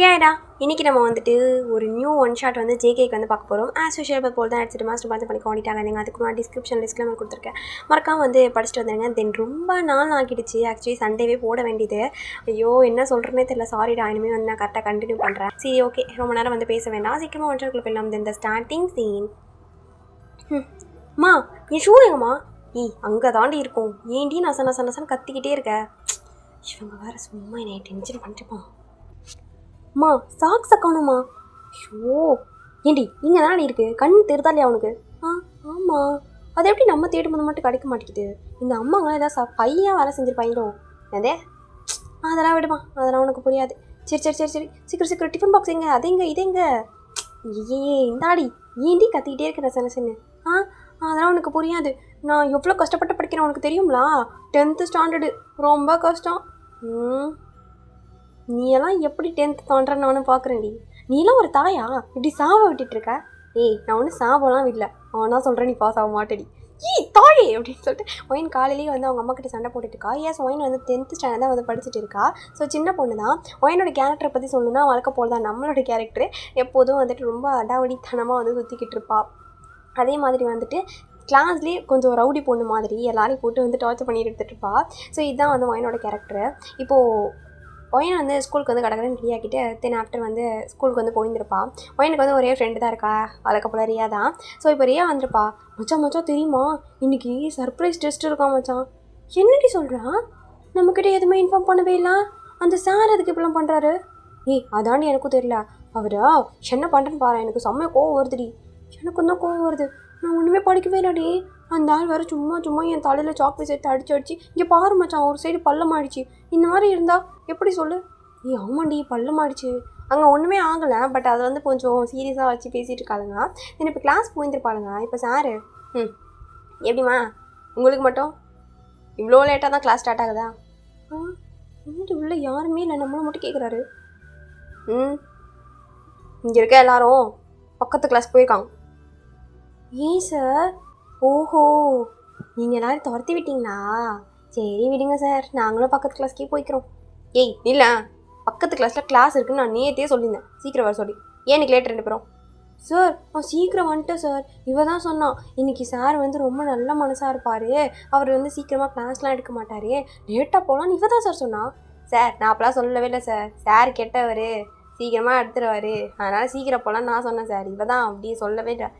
ஏடா இன்றைக்கி நம்ம வந்துட்டு ஒரு நியூ ஒன் ஷாட் வந்து ஜேகேக்கு வந்து பார்க்க போகிறோம். ஆஸ் யூஷுவல் போல் தான் எடுத்துட்டு மாஸ்டர் பார்த்து பண்ணி ஓடிட்டாங்க. நீங்கள் அதுக்கு நான் டிஸ்கிரிப்ஷன் டிஸ்க்ளைமர் கொடுத்துருக்கேன், மறக்காம வந்து படிச்சுட்டு வந்துடுங்க. தென் ரொம்ப நாள் ஆகிடுச்சு, ஆக்சுவலி சண்டேவே போட வேண்டியது. ஐயோ என்ன சொல்கிறேனே தெரியல, சாரிடா. இனிமேல் வந்து நான் கரெக்டாக கண்டினியூ பண்ணுறேன். சரி ஓகே, ரொம்ப நேரம் வந்து பேச வேண்டாம், சீக்கிரமாக ஒன் ஷாட்குள்ளே போயிடலாம். இந்த ஸ்டார்டிங் சீன். அம்மா என் ஷூ எங்கம்மா? அங்கே தாண்டி இருக்கும். ஏண்டி நசன்னு கத்திக்கிட்டே இருக்க? இவங்க வேறு சும்மா என்னை டென்ஷன் பண்ணிட்டுப்பான். அம்மா சாக்ஸை காணுமா? ஷோ ஏண்டி இங்கே தானே இருக்குது, கண் தெரிதா இல்லையா அவனுக்கு? ஆமாம். அதை எப்படி நம்ம தேடும்போது மட்டும் கிடைக்க மாட்டேங்குது? இந்த அம்மாங்களாம் ஏதாவது பையன் வேலை செஞ்சுருப்பாங்களோ? அதே அதெல்லாம் விடுமா, அதெல்லாம் உனக்கு புரியாது. சரி சீக்கிரம் டிஃபன் பாக்ஸ் எங்க? அது எங்க? இது எங்க? இந்தாடி ஏண்டி கத்திக்கிட்டே இருக்கிற சென்னு? அதெல்லாம் உனக்கு புரியாது. நான் எவ்வளோ கஷ்டப்பட்டு படிக்கிறேன் உனக்கு தெரியுங்களா? 10th ஸ்டாண்டர்டு, ரொம்ப கஷ்டம். நீ எல்லாம் எப்படி 10th தாண்டுற நானும் பார்க்குறேன்டி. நீ எல்லாம் ஒரு தாயா இப்படி சாவ விட்டுட்ருக்க? நான் ஒன்றும் சாவலாம் விடல, அவனா சொல்கிறேன் நீ பாஸ் ஆக மாட்டேடி. தாயே அப்படின்னு சொல்லிட்டு ஒயின் காலையிலேயே வந்து அவங்க அம்மா கிட்ட சண்டை போட்டுட்டு இருக்கா. ஒயின் வந்து 10th ஸ்டாண்டர்ட் தான் வந்து படிச்சுட்டு இருக்கா. ஸோ சின்ன பொண்ணு தான். ஒயினோட கேரக்டரை பற்றி சொல்லணும்னா வழக்க போல் தான் நம்மளோட கேரக்டரு எப்போதும் வந்துட்டு ரொம்ப அடாவடித்தனமாக வந்து சுற்றிக்கிட்டு இருப்பா. அதே மாதிரி வந்துட்டு கிளாஸ்லேயே கொஞ்சம் ரவுடி பொண்ணு மாதிரி எல்லாரையும் போட்டு வந்து டார்ச்சர் பண்ணிட்டு எடுத்துகிட்ருப்பா. ஸோ இதுதான் வந்து ஒயினோட கேரக்டரு. இப்போது ஒயின் வந்து ஸ்கூலுக்கு வந்து கடற்கடன் ரெடி ஆக்கிட்டு தென் ஆஃப்டர் வந்து ஸ்கூலுக்கு வந்து போயிருந்திருப்பாள். ஒயினுக்கு வந்து ஒரே ஃப்ரெண்டு தான் இருக்கா, அதுக்கு போல் ரியா தான். ஸோ இப்போ ரியா வந்திருப்பா. மச்சான் தெரியுமா, இன்றைக்கி சர்ப்ரைஸ் டெஸ்ட் இருக்கா மச்சான். என்னடி சொல்கிறான்? நம்மக்கிட்ட எதுவுமே இன்ஃபார்ம் பண்ணவே இல்லை. அந்த சார் அதுக்கு இப்படிலாம் பண்ணுறாரு. அதாண்டி எனக்கும் தெரியல. அவரா என்ன பண்ணுறேன்னு பாரு, எனக்கு செம்ம கோவம் வருதுடி. எனக்கும் தான் கோவம் வருது. நான் ஒன்றுமே படிக்கவே இல்லடி. அந்த ஆள் வேறு சும்மா என் தலையில் சாக்லேட் சேர்த்து அடிச்சு இங்கே பாரு மச்சான், ஒரு சைடு பள்ளமாயிடுச்சு. இந்த மாதிரி இருந்தால் எப்படி சொல்லு? ஆமாண்டி பள்ளமாயிடுச்சு. அங்கே ஒன்றுமே ஆகலை, பட் அதை வந்து கொஞ்சம் சீரியஸாக வச்சு பேசிகிட்டு இருக்காளுங்க. தென் இப்போ கிளாஸ் போயிருந்துருப்பாளுங்க. இப்போ சாரு எப்படிம்மா உங்களுக்கு மட்டும் இவ்வளோ லேட்டாக தான் கிளாஸ் ஸ்டார்ட் ஆகுதா? இன்னும் உள்ள யாருமே இல்லை, நம்மளை மட்டும் கேட்குறாரு. இங்கே இருக்க எல்லாரும் பக்கத்து கிளாஸ் போயிருக்காங்க. சார்? ஓஹோ, நீங்கள் எல்லோரும் துரத்தி விட்டீங்களா? சரி விடுங்க சார், நாங்களும் பக்கத்து கிளாஸ்க்கே போய்க்கிறோம். இல்லை பக்கத்து கிளாஸில் கிளாஸ் இருக்குன்னு நான் நேற்றே சொல்லியிருந்தேன், சீக்கிரம் வர சொல்லி. ஏன் லேட் 2 பேரும்? சார் நான் சீக்கிரம் வந்துட்டேன் சார். இவ தான் சொன்னான், இன்றைக்கி சார் வந்து ரொம்ப நல்ல மனசாக இருப்பார், அவர் வந்து சீக்கிரமாக கிளாஸ்லாம் எடுக்க மாட்டார், லேட்டாக போகலான்னு இவ தான் சார் சொன்னான். சார் நான் அப்போலாம் சொல்லவே இல்லை சார், சார் கெட்டவர், சீக்கிரமாக எடுத்துருவார், அதனால் சீக்கிரம் போகலான்னு நான் சொன்னேன் சார். இவ தான் அப்படியே சொல்லவே இல்லை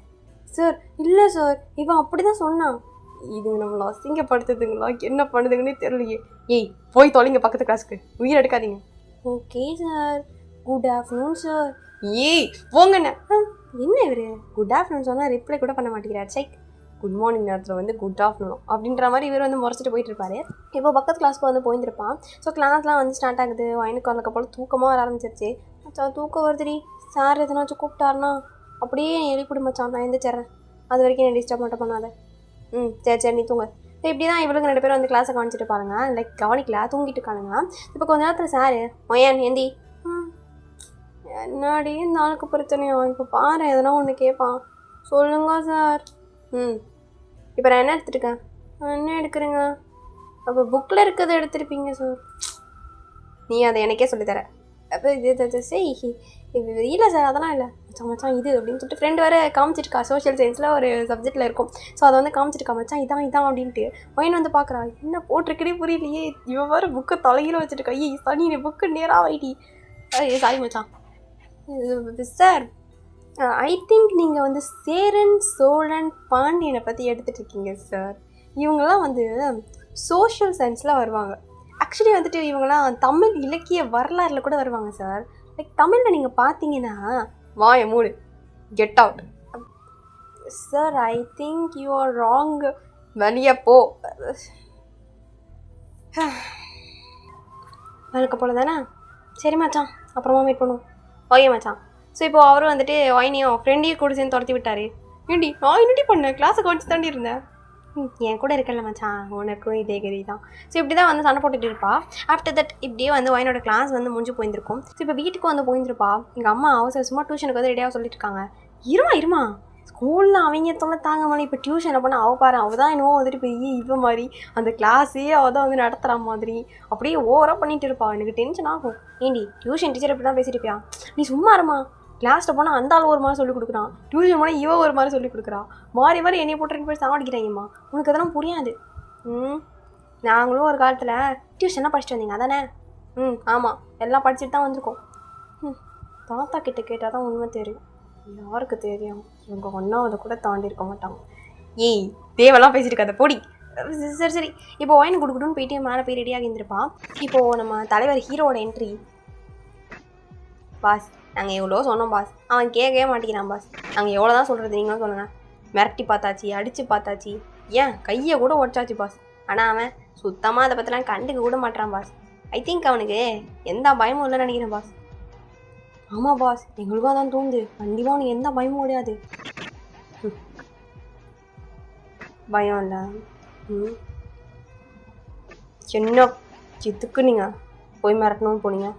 சார். இல்லை சார் இவன் அப்படி தான் சொன்னான். இது நம்மளை அசிங்கப்படுத்துதுங்களா என்ன பண்ணுதுங்கன்னே தெரியலையே. போய் தொலைங்க பக்கத்து கிளாஸ்க்கு, உயிர் எடுக்காதீங்க. Okay sir. Good afternoon sir. போங்கண்ணே. என்ன இவர் குட் ஆஃப்டர்நூன் சொன்னால் ரிப்ளை கூட பண்ண மாட்டேங்கிறார். சைக் குட் மார்னிங் நேரத்தில் வந்து குட் ஆஃப்டர்நூன் அப்படின்ற மாதிரி இவர் வந்து முறைச்சிட்டு போயிட்டு இருப்பாரு. இப்போ பக்கத்து கிளாஸ்க்கு வந்து போயிருந்துருப்பான். ஸோ கிளாஸ்லாம் வந்து ஸ்டார்ட் ஆகுது. வயனுக்கு அதுக்கப்புறம் தூக்கமாக வர ஆரம்பிச்சிருச்சு. மச்சான் தூக்கம் வருதுடி, சார் எதனாச்சும் கூப்பிட்டாருன்னா அப்படியே எழுப்பிடு மச்சான், நான் எழுந்திரிச்சிட்றேன், அது வரைக்கும் என்ன டிஸ்டர்ப் மட்டும் பண்ணாத. சரி நீ தூங்க. ஸோ இப்படி தான் இவளுக்கு 2 பேரும் வந்து கிளாஸை கவனிச்சிட்டு பாருங்க. லைக் கவனிக்கல, தூங்கிட்டு இருக்கானுங்க. இப்போ கொஞ்ச நேரத்தில் சார் மொயன் ஏந்தி என்னடி இந்த ஆளுக்கு பிரச்சனையோ, இப்போ பாரு எதனா ஒன்று கேட்பான். சொல்லுங்க சார். இப்போ நான் என்ன எடுத்துருக்கேன்? என்ன எடுக்கிறேங்க? அப்போ புக்கில் இருக்கிறத எடுத்துருப்பீங்க சார். நீ அதை எனக்கே சொல்லித்தர. அப்போ இது சரி இல்லை சார் அதெல்லாம் இல்லை மச்சான் இது அப்படின்னு சொல்லிட்டு ஃப்ரெண்டு வேறு காமிச்சிருக்கா. சோஷியல் சயின்ஸில் ஒரு சப்ஜெக்டில் இருக்கும். ஸோ அதை வந்து காமிச்சிருக்கா. மச்சான் இதான் அப்படின்ட்டு ஒயின் வந்து பார்க்குறா. என்ன போட்டிருக்கே புரியலையே, இவன் வேறு புக்கை தலையில் வச்சுருக்கா. சனி நீ புக்கு நேராக வைட்டி. சாரி மச்சான். சார் ஐ திங்க் நீங்கள் வந்து சேரன் சோழன் பாண்டியனை பற்றி எடுத்துகிட்டு இருக்கீங்க சார். இவங்கெல்லாம் வந்து சோஷியல் சயின்ஸில் வருவாங்க. ஆக்சுவலி வந்துட்டு இவங்கெல்லாம் தமிழ் இலக்கிய வரலாறில் கூட வருவாங்க சார். லைக் தமிழில் நீங்கள் பார்த்தீங்கன்னா வாய மூடு, get out. Sir I think you are wrong, வெளியே போ. வழக்க போல தானே? சரி மச்சான் அப்புறமா மீட் பண்ணுவோம். ஓகே மச்சான். ஸோ இப்போது அவரும் வந்துட்டு ஒயினையும் ஃப்ரெண்டையும் கூட சேர்ந்து துரத்தி விட்டார். ஏண்டி நான் என்னடி பண்ணேன், கிளாஸை கவனிச்சு தாண்டி இருந்தேன். என் கூட இருக்கல மச்சான், உனக்கும் இதே கதி தான். ஸோ இப்படி தான் வந்து சண்டை போட்டுட்டு இருப்பா. ஆஃப்டர் தட் இப்படியே வந்து ஒயினோட கிளாஸ் வந்து முடிஞ்சு போயிருந்திருக்கும். ஸோ இப்போ வீட்டுக்கு வந்து போயிருந்திருப்பா. எங்கள் அம்மா அவசரமாக டியூஷனுக்கு வந்து ரெடியாக சொல்லிட்டு இருக்காங்க. இருமா ஸ்கூலில் அவங்க தொல்லை தாங்க மாதிரி இப்போ டியூஷனில் போனால் அவள் பாரு அவள் தான் என்னவோ வந்துட்டு பெரிய இவ மாதிரி அந்த கிளாஸே அவள் தான் வந்து நடத்துகிற மாதிரி அப்படியே ஓவராக பண்ணிகிட்டு இருப்பா. எனக்கு டென்ஷன் ஆகும். ஏண்டி டியூஷன் டீச்சர் இப்படி தான் பேசிட்டு இருப்பியா? நீ சும்மா இருமா. கிளாஸில் போனால் அந்த ஆள் ஒரு மாதிரி சொல்லிக் கொடுக்குறான், டியூஷன் போனால் இவன் ஒரு மாதிரி சொல்லிக் கொடுக்குறா. மாறி மாறி என்னை போட்டு 2 பேர் சாவடிக்கிறாங்கம்மா. உனக்கு அதெல்லாம் புரியாது. நாங்களும் ஒரு காலத்தில் டியூஷனாக படிச்சுட்டு வந்தீங்க அதானே? ஆமாம், எல்லாம் படிச்சுட்டு தான் வந்திருக்கோம். தாத்தா கிட்ட கேட்டால் தான் உண்மை தெரியும். யாருக்கு தெரியும்? இவங்க ஒன்றாவதை கூட தாண்டி இருக்க மாட்டாங்க. ஏய் தேவெல்லாம் பேசிட்டு இருக்காத போடி. சரி சரி, இப்போ ஒயின் கொடுக்கணும்னு போயிட்டு மேலே போய் ரெடியாகி இருந்திருப்பான். இப்போது நம்ம தலைவர் ஹீரோட என்ட்ரி. பாஸ் நாங்கள் எவ்வளோ சொன்னோம் பாஸ், அவன் கேட்கவே மாட்டேங்கிறான் பாஸ். நாங்கள் எவ்வளோ தான் சொல்கிறது, நீங்களும் சொல்லுங்கள். மிரட்டி பார்த்தாச்சு, அடித்து பார்த்தாச்சு, ஏன் கையை கூட உடச்சாச்சு பாஸ். ஆனால் அவன் சுத்தமாக அதை பற்றிலாம் கண்டுக்க கூட மாட்டான் பாஸ். ஐ திங்க் அவனுக்கு எந்த பயமும் இல்லைன்னு நினைக்கிறேன் பாஸ். ஆமாம் பாஸ், எங்களுக்காக தான் தோணுது. கண்டிப்பாக அவனுக்கு எந்த பயமும் கிடையாது. பயம் இல்லை. என்ன எதுக்கு நீங்கள் போய் மிரட்டணும்னு போனீங்க?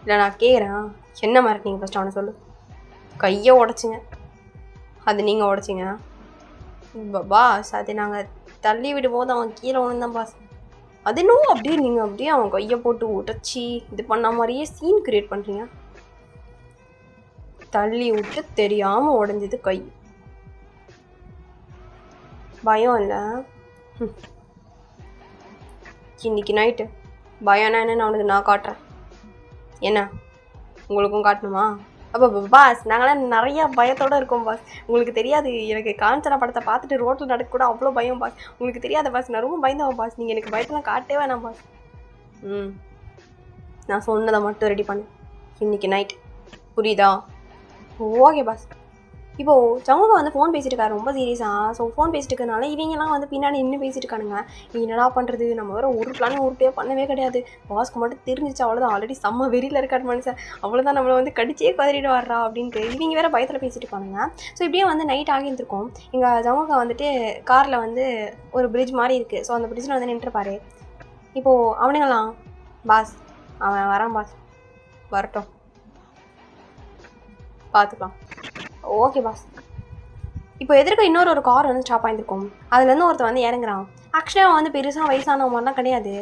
இல்லை நான் கேட்குறேன், என்ன மிரட்டினீங்க ஃபஸ்ட் அவனை சொல்லு. கையை உடச்சிங்க. அது நீங்கள் உடச்சிங்க பாஸ்? அது நாங்கள் தள்ளி விடும் போது அவன் கீழே விழுந்தான் பாஸ். அது இன்னும் அப்படியே நீங்கள் அப்படியே அவன் கையை போட்டு உடச்சி இது பண்ண மாதிரியே சீன் கிரியேட் பண்ணுறீங்க. தள்ளி விட்டு தெரியாமல் உடஞ்சது கை. பயம் இல்லை. இன்னைக்கு நைட்டு பயம்னா என்னன்னு அவனுக்கு நான் காட்டுறேன். என்ன உங்களுக்கும் காட்டணுமா? அப்போ பாஸ் நாங்களாம் நிறையா பயத்தோடு இருக்கோம் பாஸ். உங்களுக்கு தெரியாது, எனக்கு காஞ்சனா படத்தை பார்த்துட்டு ரோட்டில் நடக்க கூட அவ்வளோ பயம் பாஸ். உங்களுக்கு தெரியாத பாஸ், நான் ரொம்ப பயந்தவன் பாஸ். நீங்கள் எனக்கு பயத்தெல்லாம் காட்டவே வேணாம் பாஸ். நான் சொன்னதை மட்டும் ரெடி பண்ணு இன்னைக்கு நைட், புரியுதா? Okay boss. இப்போது சமூக வந்து ஃபோன் பேசிட்டு இருக்காரு ரொம்ப சீரியஸாக. ஸோ ஃபோன் பேசிட்டு இருக்கனால இவங்கெல்லாம் வந்து பின்னாடி நின்று பேசிட்டு இருக்கானுங்க. என்னடா பண்ணுறது, நம்ம வேறு ஒரு பிளானே உருப்படியாக பண்ணவே கிடையாது. பாஸ்க்கு மட்டும் தெரிஞ்சிச்சு அவ்வளோதான். ஆல்ரெடி செம்ம வெறியில் இருக்காரு மனுஷன். அவ்வளோதான், நம்மளை வந்து கடிச்சே கதறிட்டு வர்றா அப்படின்ட்டு இவங்க வேறு பயத்தில் பேசிட்டு இருப்பானுங்க. ஸோ இப்படியே வந்து நைட் ஆகியிருந்திருக்கும். எங்கள் சமூக வந்துட்டு காரில் வந்து ஒரு பிரிட்ஜ் மாதிரி இருக்குது. ஸோ அந்த பிரிட்ஜில் வந்து நின்றுப்பாரு. இப்போது அவனுங்களாம் பாஸ் அவன் வரான் பாஸ், வரட்டும் பார்த்துக்கலாம். Okay boss. இப்போ எதிர்க்க இன்னொரு கார் வந்து ஸ்டாப் ஆகிருக்கும். அதுலேருந்து ஒருத்தர் வந்து இறங்குறான். ஆக்சுவலி அவன் வந்து பெருசாக வயசான மாதிரிலாம் கிடையாது.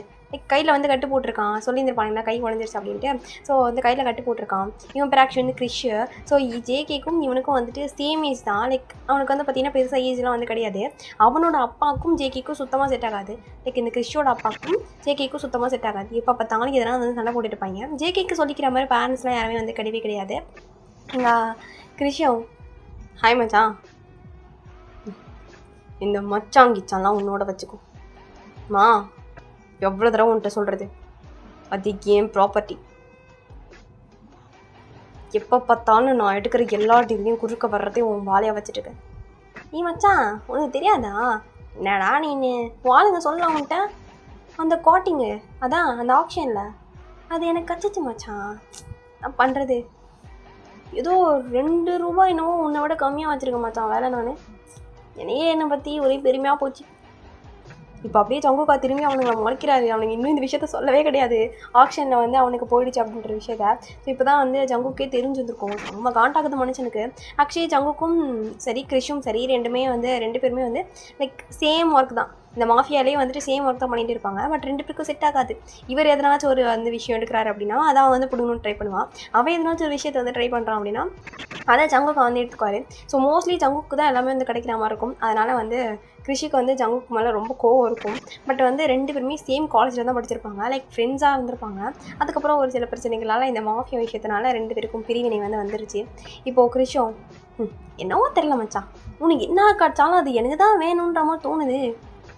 கையில் வந்து கட்டு போட்டிருக்கான். சொல்லியிருந்திருப்பாங்களா கை உடஞ்சிருச்சு அப்படின்ட்டு. ஸோ வந்து கையில் கட்டு போட்டிருக்கான். இவன் பேர் ஆக்சுவலி வந்து கிறிஷ். ஸோ ஜேகேக்கும் இவனுக்கும் வந்துட்டு சேம் ஏஜ் தான். அவனுக்கு வந்து பார்த்திங்கன்னா பெருசாக ஏஜ்லாம் வந்து கிடையாது. அவனோட அப்பாவுக்கும் ஜேகேக்கும் சுத்தமாக செட் ஆகாது. இந்த கிறிஷோட அப்பாவுக்கும் ஜேகேக்கும் சுத்தமாக செட் ஆகாது. இப்போ பார்த்தாலும் இதெல்லாம் வந்து சண்டை போட்டுட்டு இருப்பாங்க. ஜேகேக்கு சொல்லிக்கிற மாதிரி பேரண்ட்ஸ்லாம் யாருமே வந்து கிடையவே கிடையாது. எங்கள் கிறிஷும் ஹாய் மச்சான், இந்த மச்சாங்கிச்சான்லாம் உன்னோட வச்சுக்கோ மா. எவ்வளோ தடவை உன்கிட்ட சொல்கிறது, அது ஏன் ப்ராப்பர்ட்டி. எப்போ பார்த்தாலும் நான் எடுக்கிற எல்லா டீலையும் குறுக்க வர்றதையும் உன் வாழையாக வச்சுட்டுருக்கேன். நீ மச்சான் உனக்கு தெரியாதா? என்னடா நீ வாளுங்க சொல்லலாம் உன்கிட்ட. அந்த கோட்டிங்கு அதான் அந்த ஆப்ஷனில் அது எனக்கு கச்சிச்சு மச்சான். நான் பண்ணுறது ஏதோ 2 ரூபாய் என்னவோ உன்னை விட கம்மியாக வச்சுருக்க மச்சான் வேலை. நான் என்னையே என்னை பற்றி ஒரே பெருமையாக போச்சு. இப்போ அப்படியே சங்குக்கா திரும்பி அவனுங்களை முளைக்கிறாரு. அவனுக்கு இன்னும் இந்த விஷயத்த சொல்லவே கிடையாது. ஆக்ஷனில் வந்து அவனுக்கு போயிடுச்சு அப்படின்ற விஷயத்த. ஸோ இப்போ தான் வந்து ஜங்குக்கே தெரிஞ்சுருந்துருக்கும். நம்ம காண்டாகுது மனுஷனுக்கு. ஆக்சுவலி ஜங்குக்கும் சரி கிறிஷும் சரி 2 பேருமே வந்து சேம் ஒர்க் தான். இந்த மாஃபியாலே வந்துட்டு சேம் ஒர்க் தான் பண்ணிகிட்டு இருப்பாங்க. பட் 2 பேருக்கும் செட் ஆகாது. இவர் எதனாச்சும் ஒரு அந்த விஷயம் எடுக்கிறாரு அப்படின்னா அதான் வந்து பிடுங்கணும்னு ட்ரை பண்ணுவான். அவன் எதனாச்சும் ஒரு விஷயத்தை வந்து ட்ரை பண்ணுறான் அப்படின்னா அதை ஜங்குக்கா வந்து எடுத்துக்குவார். ஸோ மோஸ்ட்லி ஜங்குக்கு தான் எல்லாமே வந்து கிடைக்கிற மாதிரி இருக்கும். அதனால் வந்து கிறிஷுக்கு வந்து ஜங்குக்கு மேலே ரொம்ப கோவம் இருக்கும். பட் வந்து 2 பேருமே சேம் காலேஜில் தான் படிச்சிருப்பாங்க. ஃப்ரெண்ட்ஸாக இருந்திருப்பாங்க. அதுக்கப்புறம் ஒரு சில பிரச்சனைகளால் இந்த மாஃபியா விஷயத்தினால 2 பேருக்கும் பிரிவினை வந்து வந்துருச்சு. இப்போது கிறிஷும் என்னவோ தெரில மச்சான், உனக்கு என்ன கிடச்சாலும் அது எனக்கு தான் வேணுன்ற மாதிரி தோணுது,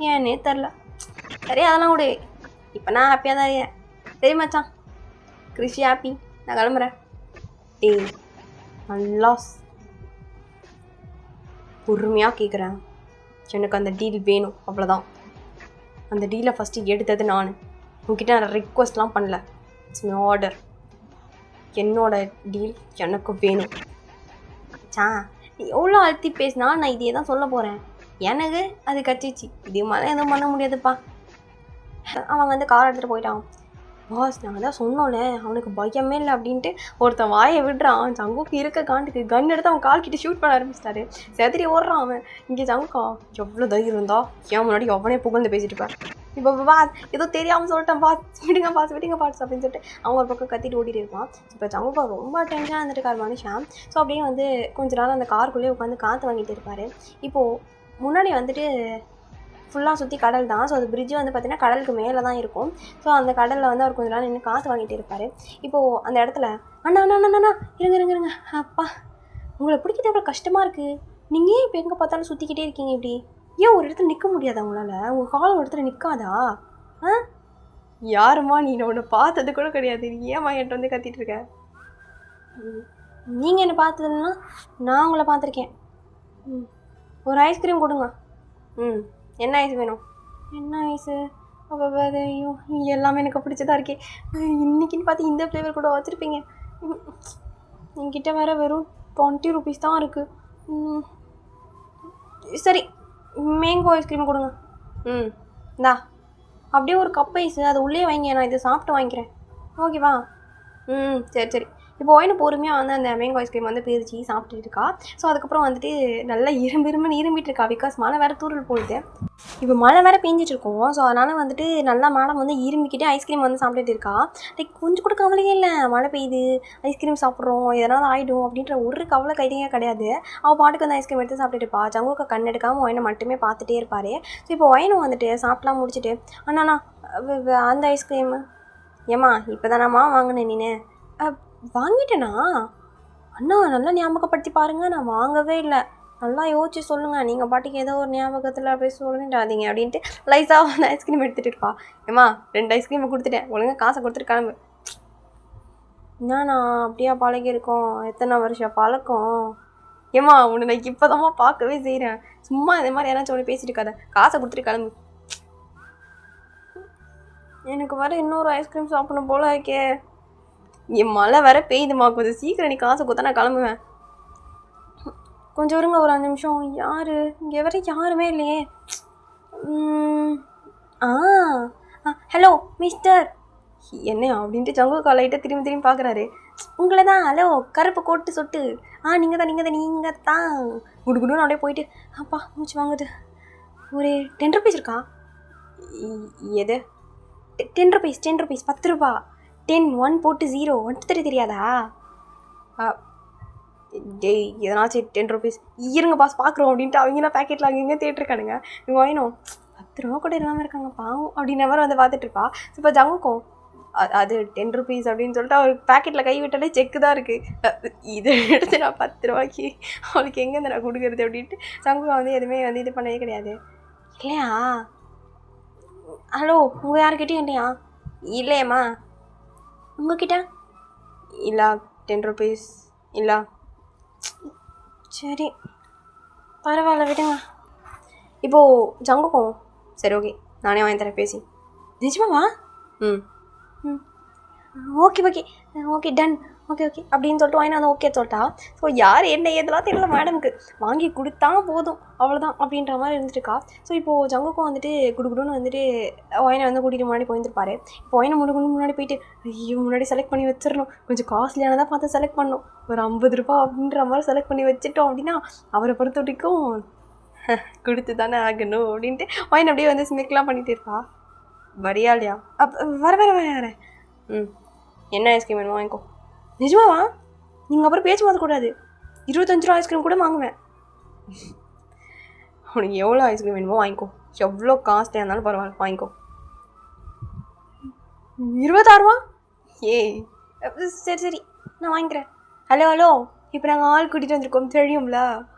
ஏன்னே தெரில. சரி அதெல்லாம் விடு, இப்போ நான் ஹாப்பியாக தான் இருக்கேன். சரி மச்சான், கிறிஷி ஹாப்பி, நான் கிளம்புறேன். டேய் நல்லா பொறுமையாக கேட்குறேன், எனக்கு அந்த டீல் வேணும் அவ்வளோதான். அந்த டீலை ஃபஸ்ட்டு எடுத்தது நான். உங்ககிட்ட நான் ரிக்வெஸ்ட்லாம் பண்ணல, இட்ஸ் மை ஆர்டர். என்னோட டீல் எனக்கு வேணும். நீ எவ்வளோ அழுத்தி பேசினா நான் இதையே தான் சொல்ல போகிறேன். எனக்கு அது கட்டிச்சு, இது மாதிரி எதுவும் பண்ண முடியாதுப்பா. அவன் வந்து கார் எடுத்துகிட்டு போயிட்டான். பாஸ் நாங்கள் தான் சொன்னோன்னே அவனுக்கு பயமே இல்லை அப்படின்ட்டு ஒருத்தன் வாயை விடுறான். ஜங்குக்கு இருக்க காண்டுக்கு கன் எடுத்து அவன் கால் கிட்ட ஷூட் பண்ண ஆரம்பிச்சிட்டாரு. செதறி ஓடுறான் அவன். இங்கே ஜங்குக்கா எவ்வளோ தைரியம் இருந்தா ஏன் முன்னாடி அவனே புகழ்ந்து பேசிட்டு இருப்பார். இப்போ பாஸ் ஏதோ தெரியாமல் சொல்லிட்டேன் பாஸ் விடுங்க பாஸ் அப்படின்னு சொல்லிட்டு அவன் ஒரு பக்கம் கத்திட்டு ஓடிட்டு இருப்பான். இப்போ ஜங்குக்கா ரொம்ப டென்ஷனாக இருந்துட்டு கார் மனுஷன். ஸோ அப்படியே வந்து கொஞ்ச நேரம் அந்த காருக்குள்ளேயே உட்காந்து காற்று வாங்கிட்டு இருப்பார். இப்போது முன்னாடி வந்துட்டு ஃபுல்லாக சுற்றி கடல் தான். ஸோ அது பிரிட்ஜ் வந்து பார்த்திங்கன்னா கடலுக்கு மேலே தான் இருக்கும். ஸோ அந்த கடலில் வந்து அவர் கொஞ்ச நாள் நின்று காற்று வாங்கிட்டு இருப்பார். இப்போது அந்த இடத்துல அண்ணா அண்ணா அண்ணா அண்ணா இருங்க அப்பா உங்களை பிடிக்கிறது எவ்வளோ கஷ்டமாக இருக்குது. நீங்கள் இப்போ எங்கே பார்த்தாலும் சுற்றிக்கிட்டே இருக்கீங்க இப்படி. ஏன் ஒரு இடத்துல நிற்க முடியாதா உங்களால்? உங்கள் காலம் ஒரு இடத்துல நிற்காதா? ஆ யாருமா நீ உன்னை பார்த்தது கூட கிடையாது. நீ ஏம்மா என்கிட்ட வந்து கத்திட்டு இருக்க? நீங்கள் என்னை பார்த்ததுன்னா நான் உங்களை பார்த்துருக்கேன். ஒரு ஐஸ்கிரீம் கொடுங்க. என்ன ஐஸ் வேணும்? என்ன ஐஸு? ஐயோ எல்லாமே எனக்கு பிடிச்சதா இருக்கே. இன்றைக்கின்னு பார்த்து இந்த ஃப்ளேவர் கூட வச்சுருப்பீங்க. என்கிட்ட வேறு வெறும் 20 rupees தான் இருக்குது. சரி மேங்கோ ஐஸ்கிரீம் கொடுங்க. இந்தா அப்படியே ஒரு கப் ஐஸு அது உள்ளே வைங்க. நான் இதை சாப்பிட்டு வாங்கிக்கிறேன். ஓகேவா? சரி இப்போ ஒயினு பொறுமையாக வந்து அந்த மேங்கோ ஐஸ்கிரீம் வந்து பிரித்து சாப்பிட்டுட்டு இருக்கா. ஸோ அதுக்கப்புறம் வந்துட்டு நல்லா இரும்பிட்டு இருக்கா. பிகாஸ் மழை வேறு தூரல் போகுது. இப்போ மழை வேறு பெஞ்சிட்டு இருக்கோம். ஸோ அதனால் வந்துட்டு நல்லா மேடம் வந்து இரும்பிக்கிட்டே ஐஸ்கிரீம் வந்து சாப்பிட்டுட்டு இருக்கா. லைக் கொஞ்சம் கூட கவலையே இல்லை. மழை பெய்யுது ஐஸ்கிரீம் சாப்பிட்றோம் எதனால் ஆகிடும் அப்படின்ற ஒரு கவலை கைதியாக கிடையாது. அவள் பாட்டுக்கு வந்து ஐஸ்கிரீம் எடுத்து சாப்பிட்டுட்டு இருப்பா. ஜங்குக்கு கண் எடுக்காமல் ஒயினை மட்டுமே பார்த்துட்டே இருப்பார். ஸோ இப்போ ஒயினும் வந்துட்டு சாப்பிட்லாம் முடிச்சுட்டு அண்ணா அந்த ஐஸ்கிரீமு ஏம்மா இப்போ தானம்மா வாங்கினேன் நீனு? வாங்கிட்டேனா? அண்ணா நல்லா ஞாபகப்படுத்தி பாருங்கள். நான் வாங்கவே இல்லை. நல்லா யோசிச்சு சொல்லுங்கள். நீங்கள் பாட்டுக்கு ஏதோ ஒரு ஞாபகத்தில் அப்படியே சொல்லிட்டாதீங்க அப்படின்ட்டு லைஸாக வந்து ஐஸ்கிரீம் எடுத்துகிட்டு இருப்பா. ஏம்மா 2 ஐஸ்கிரீமை கொடுத்துட்டேன். ஒழுங்காக காசை கொடுத்துட்டு கிளம்பு. என்னண்ணா அப்படியா பழகிருக்கோம்? எத்தனை வருஷம் பழக்கம்? ஏம்மா உன்னை நான் இப்போ தான்மா பார்க்கவே செய்கிறேன். சும்மா இந்த மாதிரி யாராச்சும் ஒன்று பேசிட்டு இருக்காத. காசை கொடுத்துட்டு கிளம்பு. எனக்கு வர இன்னொரு ஐஸ்கிரீம் சாப்பிடணும் போல இருக்கே. என் மழை வேற பெய்யுதுமா. கொஞ்சம் சீக்கிரம் நீ காசை கொடுத்தா நான் கிளம்புவேன். கொஞ்சம் வருங்க ஒரு 5 நிமிஷம். யார் இங்கே வர? யாருமே இல்லையே. ஹலோ மிஸ்டர் என்ன அப்படின்ட்டு ஜங்குக்கா லைட்டாக திரும்பி பார்க்குறாரு. உங்களை தான். ஹலோ கருப்பு கோட்டு சொட்டு. நீங்கள் தான் குடுகுடுன்னு அப்படியே போயிட்டு அப்பா மூச்சு வாங்குது. ஒரு 10 rupees இருக்கா? எது 10 rupees 10 ரூபா. 10 1 போட்டு 0 1 தெரியாதா? டேய் எதனாச்சும் 10 rupees இருங்க பாஸ் பார்க்குறோம் அப்படின்ட்டு அவங்களாம் பேக்கெட்டில் அங்கேங்க தேட்டருக்கானுங்க. இவங்க வாங்கினோம் 10 ரூபா கூட இல்லாமல் இருக்காங்க பாவம் அப்படின்ற மாதிரி வந்து பார்த்துட்டு இருப்பா. இப்போ ஜங்குக்கும் அது 10 rupees அப்படின்னு சொல்லிட்டு அவருக்கு பேக்கெட்டில் கை விட்டாலே செக்கு தான் இருக்குது. இதை எடுத்து நான் 10 ரூபாய்க்கு அவளுக்கு எங்கேருந்து நான் கொடுக்குறது அப்படின்ட்டு ஜங்குக்கா வந்து எதுவுமே வந்து இது பண்ணவே கிடையாது. இல்லையா? ஹலோ உங்கள் யாருக்கிட்டையும் இல்லையா? இல்லையம்மா. உங்ககிட்ட இல்லை 10 rupees இல்லை. சரி பரவாயில்ல விடுங்க. இப்போது ஜங்குக்கும் சரி ஓகே நானே வாங்கி தரேன் பேசி. நிஜமாவா? ஓகே டன் ஓகே அப்படின்னு சொல்லிட்டு வாங்கி நான் ஓகே சொல்லிட்டா. ஸோ யார் என்ன எதெல்லாம் தெரியல மேடமுக்கு. வாங்கி கொடுத்தா போதும் அவ்வளோதான் அப்படின்ற மாதிரி இருந்துட்டுருக்கா. ஸோ இப்போது ஜங்குக்கும் வந்துட்டு குடுகுடுன்னு வந்துட்டு ஒயினை வந்து கூட்டிகிட்டு முன்னாடி போயிருந்துருப்பாரு. இப்போ ஒயினை முன்னாடி போயிட்டு ஐயோ முன்னாடி செலக்ட் பண்ணி வச்சிடணும். கொஞ்சம் காஸ்ட்லியானதாக பார்த்து செலக்ட் பண்ணணும். ஒரு 50 ரூபா அப்படின்ற மாதிரி செலக்ட் பண்ணி வச்சுட்டோம் அப்படின்னா அவரை பொறுத்த வரைக்கும் கொடுத்து தானே ஆகணும் அப்படின்ட்டு ஒயின் அப்படியே வந்து ஸ்மிக்லாம் பண்ணிகிட்டு இருப்பா. வரியா இல்லையா? வரேன். என்ன ஐஸ்கிரீம் வேணுமா வாங்கிக்கோ. நிஜமாவா? நீங்கள் அப்புறம் பேச்சு மாற்றக்கூடாது. 25 ரூபா ஐஸ்கிரீம் கூட வாங்குவேன். உனக்கு எவ்வளோ ஐஸ்கிரீம் வேணுமோ வாங்கிக்கோ. எவ்வளோ காஸ்ட்லியாக இருந்தாலும் பரவாயில்ல வாங்கிக்கோ. 26 ரூபா? ஏய் சரி நான் வாங்கிக்கிறேன். ஹலோ இப்போ நாங்கள் ஆள் கூட்டிகிட்டு வந்திருக்கோம் தெரியும்ல.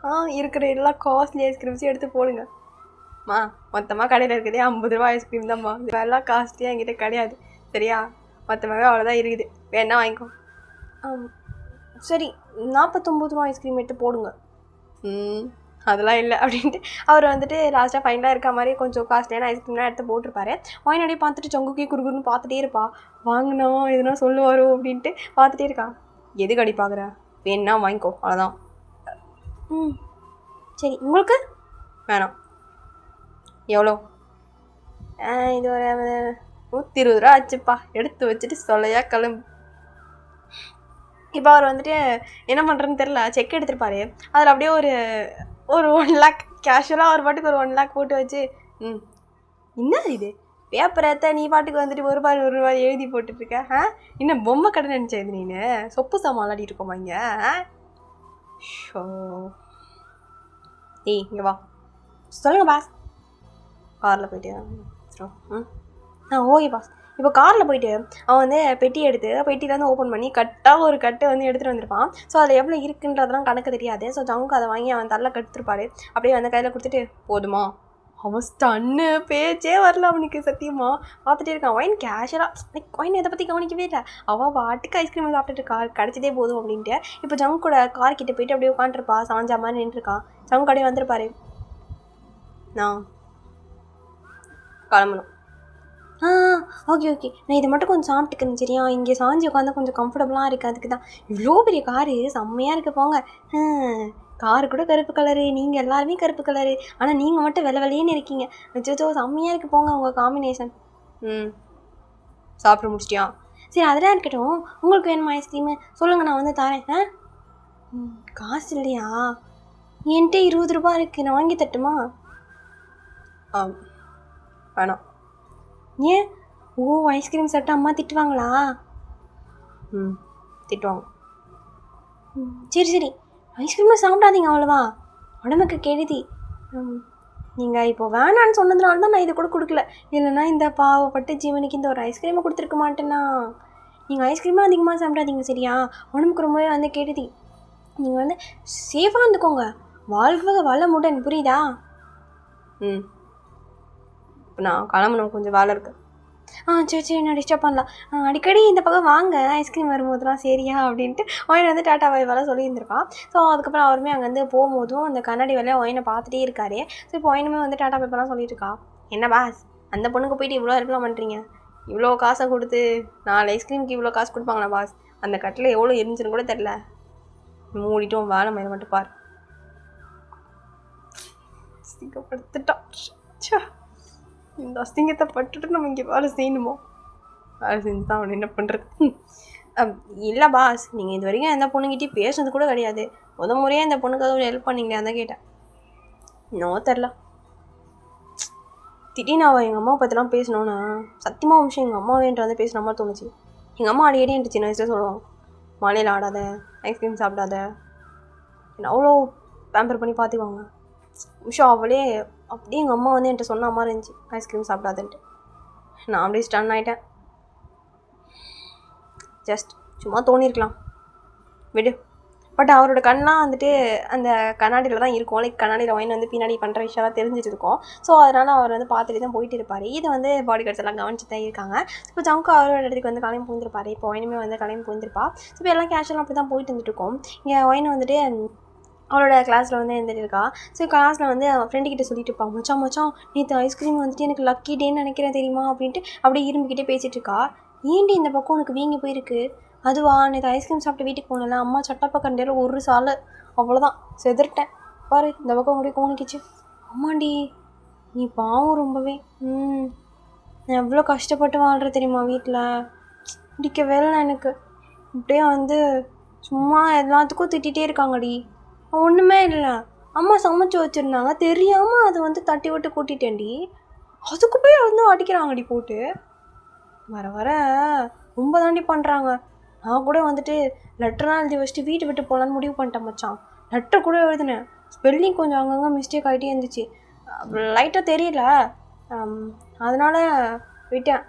இருக்கிற எல்லா காஸ்ட்லி ஐஸ்கிரீம்ஸையும் எடுத்து போடுங்க. மொத்தமாக கடையில் இருக்கிறதே 50 ரூபா ஐஸ்கிரீம் தான்மா. இதெல்லாம் காஸ்ட்லியாக என்கிட்ட கிடையாது சரியா? மொத்தமாகவே அவ்வளோதான் இருக்குது. வேணா வாங்கிக்கோ. சரி 49 ரூபா ஐஸ்கிரீம் எடுத்து போடுங்க. அதெல்லாம் இல்லை அப்படின்ட்டு அவர் வந்துட்டு லாஸ்ட்டாக ஃபைனலாக இருக்க மாதிரி கொஞ்சம் காஸ்ட்லியான ஐஸ்கிரீம்லாம் எடுத்து போட்டிருப்பாரு. வாங்கினாடியே பார்த்துட்டு ஜங்குக்கே குறுகுறுன்னு பார்த்துட்டே இருப்பா. வாங்கினா எதுனா சொல்லுவாரோ அப்படின்ட்டு பார்த்துட்டே இருக்கா. எதுக்கு அடி பார்க்குற? வேணா வாங்கிக்கோ அவ்வளோதான். சரி உங்களுக்கு வேணாம். எவ்வளோ? இது ஒரு 120 ரூபா ஆச்சுப்பா, எடுத்து வச்சுட்டு சொல்லையா கிளம்பு. இப்போ அவர் வந்துட்டு என்ன பண்ணுறதுன்னு தெரில, செக் எடுத்துருப்பாரு. அதில் அப்படியே ஒரு ஒரு 1 லேக் கேஷுவலாக அவர் பாட்டுக்கு ஒரு 1 லேக் போட்டு வச்சு, என்ன இது பேப்பரத்தை நீ பாட்டுக்கு வந்துட்டு ஒரு ரூபாய் எழுதி போட்டுட்ருக்க. இன்னும் பொம்மை கடை நினச்சது நீனு, சொப்பு சாமான் விளாடிட்டு இருக்கோமா இங்கே? ஷோ ஏய் இங்கே வா, சொல்லுங்க பாஸ். காரில் போயிட்டு ஓகே பாஸ். இப்போ காரில் போயிட்டு அவன் வந்து பெட்டி எடுத்து பெட்டியிலேருந்து ஓப்பன் பண்ணி கட்டாக ஒரு கட்டை வந்து எடுத்துகிட்டு வந்திருப்பான். ஸோ அதில் எவ்வளோ இருக்குன்றதெல்லாம் கணக்கு தெரியாது. ஸோ ஜங்கு அதை வாங்கி அவன் தள்ள கட்டுருப்பாரு. அப்படியே வந்து கையில் கொடுத்துட்டு போதுமா, அவன் ஸ்டன்னு பேச்சே வரல அவனுக்கு. சத்தியமாக பார்த்துட்டே இருக்கான். ஒயின் கேஷுவலாக ஒயின் இதை பற்றி கவனிக்கவே இல்லை. அவள் பாட்டுக்கு ஐஸ்கிரீம் சாப்பிட்டுட்டு இருக்கா, கிடச்சதே போதும் அப்படின்ட்டு. இப்போ ஜங்கு கூட கார் கிட்டே போயிட்டு அப்படியே உட்காந்துருப்பா, சாஞ்சா மாதிரி நின்றுருக்கான். ஜங்கு கடையே வந்திருப்பாரு. நான் கிளம்பணும். ஓகே நான் இதை மட்டும் கொஞ்சம் சாப்பிட்டுக்கிறேன் சரியா, இங்கே சாஞ்சி உட்காந்து கொஞ்சம் கம்ஃபர்டபுளாக இருக்குது. அதுக்கு தான் இவ்வளோ பெரிய காரு செம்மையாக இருக்குது போங்க. காரு கூட கருப்பு கலரு, நீங்கள் எல்லாருமே கருப்பு கலரு, ஆனால் நீங்கள் மட்டும் வெள்ளைன்னு இருக்கீங்க. அச்சோ செம்மையாக இருக்குது போங்க உங்கள் காம்பினேஷன். சாப்பிட முடிச்சிட்டியா? சரி அதெல்லாம் இருக்கட்டும், உங்களுக்கு வேணுமா ஐஸ்கிரீமு சொல்லுங்கள், நான் வந்து தரேன். காசு இல்லையா? என்கிட்ட 20 ரூபா இருக்குது, நான் வாங்கி தட்டுமா? வேணாம். ஏன்? ஐஸ்கிரீம் சாப்பிட்டா அம்மா திட்டுவாங்களா? திட்டுவாங்க. சரி ஐஸ்கிரீமாக சாப்பிடாதீங்க அவ்வளோவா, உடம்புக்கு கெடுதி. நீங்கள் இப்போ வேணான்னு சொன்னதுனால தான் நான் இதை கூட கொடுக்கல, இல்லைன்னா இந்த பாவப்பட்ட ஜீவனுக்கு இந்த ஒரு ஐஸ்கிரீமை கொடுத்துருக்க மாட்டேன்னா. நீங்கள் ஐஸ்கிரீமாக அதிகமாக சாப்பிடாதீங்க சரியா, உடம்புக்கு ரொம்பவே வந்து கெடுதி. நீங்கள் வந்து சேஃபாக இருந்துக்கோங்க, வாழ்க்கை வளமுடன், புரியுதா? இப்போ நான் கிளம்பணும், கொஞ்சம் வேலை இருக்குது. சரி நான் டிஸ்டர்ப் பண்ணலாம். அடிக்கடி இந்த பக்கம் வாங்க ஐஸ்கிரீம் வரும்போதுலாம் சரியா அப்படின்ட்டு ஒயின் வந்து டாட்டா பாய் வேலை சொல்லியிருந்திருக்கான். ஸோ அதுக்கப்புறம் அவருமே அங்கேருந்து போகும்போதும் அந்த கண்ணாடி வேலையை ஒயினை பார்த்துட்டே இருக்காரு. ஸோ இப்போ ஒயினுமே வந்து டாட்டா பாய்லாம் சொல்லியிருக்கா. என்ன பாஸ் அந்த பொண்ணுக்கு போயிட்டு இவ்வளோ இருக்கலாம் பண்ணுறீங்க, இவ்வளோ காசை கொடுத்து 4 ஐஸ்கிரீமுக்கு இவ்வளோ காசு கொடுப்பாங்களா பாஸ்? அந்த கட்டில் எவ்வளோ இருந்துச்சுன்னு கூட தெரில. மூடிட்டும் வேலை மயில மட்டும் பார். சிங்கப்படுத்திட்டான். இந்த அசிங்கத்தை பட்டுட்டு நம்ம இங்கே வேலை செய்யணுமோ? வேலை செஞ்சு தான் அவன் என்ன பண்ணுறது? இல்லை பாஸ், நீங்கள் இது வரைக்கும் எந்த பொண்ணுங்கிட்டே பேசுனது கூட கிடையாது, முறையாக இந்த பொண்ணுக்காக ஹெல்ப் பண்ணிங்களே, அதான் கேட்டேன். இன்னும் தெரில. திடீர்னு அவள் எங்கள் அம்மாவை பற்றிலாம் பேசணுன்னா சத்தியமாக விஷயம் எங்கள் அம்மாவேன்ட்டு வந்து பேசுகிற மாதிரி தோணுச்சு. எங்கள் அம்மா அடிக்கடி என்கிட்ட சின்ன வயசில் சொல்லுவாங்க, மழையில் ஆடாத, ஐஸ்கிரீம் சாப்பிடாத, என்ன அவ்வளோ பேம்பர் பண்ணி பார்த்துக்குவாங்க. விஷயம் அவளே அப்படியே எங்கள் அம்மா வந்து என்கிட்ட சொன்ன மாதிரி இருந்துச்சு, ஐஸ்கிரீம் சாப்பிடாதுன்ட்டு. நான் அப்படியே ஸ்டன் ஆகிட்டேன். ஜஸ்ட் சும்மா தோணியிருக்கலாம், விடு. பட் அவரோட கண்ணெலாம் வந்துட்டு அந்த கண்ணாடியில் தான் இருக்கும். லைக் கண்ணாடியில் ஒயின் வந்து பின்னாடி பண்ணுற விஷயம்லாம் தெரிஞ்சிட்டு இருக்கும். ஸோ அதனால் அவர் வந்து பார்த்துட்டு தான் போயிட்டு இருப்பார். இதை வந்து பாடி கார்ட்ஸ் எல்லாம் கவனிச்சு தான் இருக்காங்க. இப்போ ஜங்கு அவரோட இடத்துக்கு வந்து கிளம்பி போயிருப்பார். இப்போ ஒயினுமே வந்து கிளம்பி போயிருப்பா. ஸோ இப்போ எல்லாம் கேஷுவலாக அப்படி தான் போயிட்டு வந்துட்டுருக்கோம். இங்கே ஒயின் வந்துட்டு அவளோட கிளாஸில் வந்து இருந்துகிட்ருக்கா. ஸோ கிளாஸில் வந்து அவன் ஃப்ரெண்டுக்கிட்ட சொல்லிட்டு இருப்பான், மச்சான் நேற்று ஐஸ்கிரீம் வந்துட்டு எனக்கு லக்கி டேன்னு நினைக்கிறேன் தெரியுமா அப்படின்ட்டு அப்படியே இரும்பிக்கிட்டே பேசிகிட்டு இருக்கா. ஏன்டி இந்த பக்கம் உனக்கு வீங்கி போயிருக்கு? அதுவா, நேற்று ஐஸ்கிரீம் சாப்பிட்டு வீட்டுக்கு போனல, அம்மா சட்டப்பக்கண்டியில் ஒரு சாலை, அவ்வளோதான் செதுர்ட்டேன் பாரு, இந்த பக்கம் அப்படியே கோணிக்கிச்சு. அம்மாண்டி நீ பாவம் ரொம்பவே. நான் எவ்வளோ கஷ்டப்பட்டு வாழ்கிற தெரியுமா வீட்டில், பிடிக்கவே இல்லை எனக்கு. இப்படியே வந்து சும்மா எல்லாத்துக்கும் திட்டிகிட்டே இருக்காங்கடி. ஒன்றுமே இல்லை, அம்மா சமைச்சு வச்சுருந்தாங்க, தெரியாமல் அதை வந்து தட்டி விட்டு கூட்டிட்டேன்டி, அதுக்கு போய் வந்து அடிக்கிறாங்கடி போட்டு. வர ரொம்ப தாண்டி பண்ணுறாங்க. நான் கூட வந்துட்டு லெட்டர்லாம் எழுதி வச்சுட்டு வீட்டை விட்டு போகலான்னு முடிவு பண்ணிட்டேன் மச்சான். லெட்டர் கூட எழுதினேன், ஸ்பெல்லிங் கொஞ்சம் அங்கங்கே மிஸ்டேக் ஆகிட்டே இருந்துச்சு, லைட்டாக தெரியல, அதனால் விட்டேன்.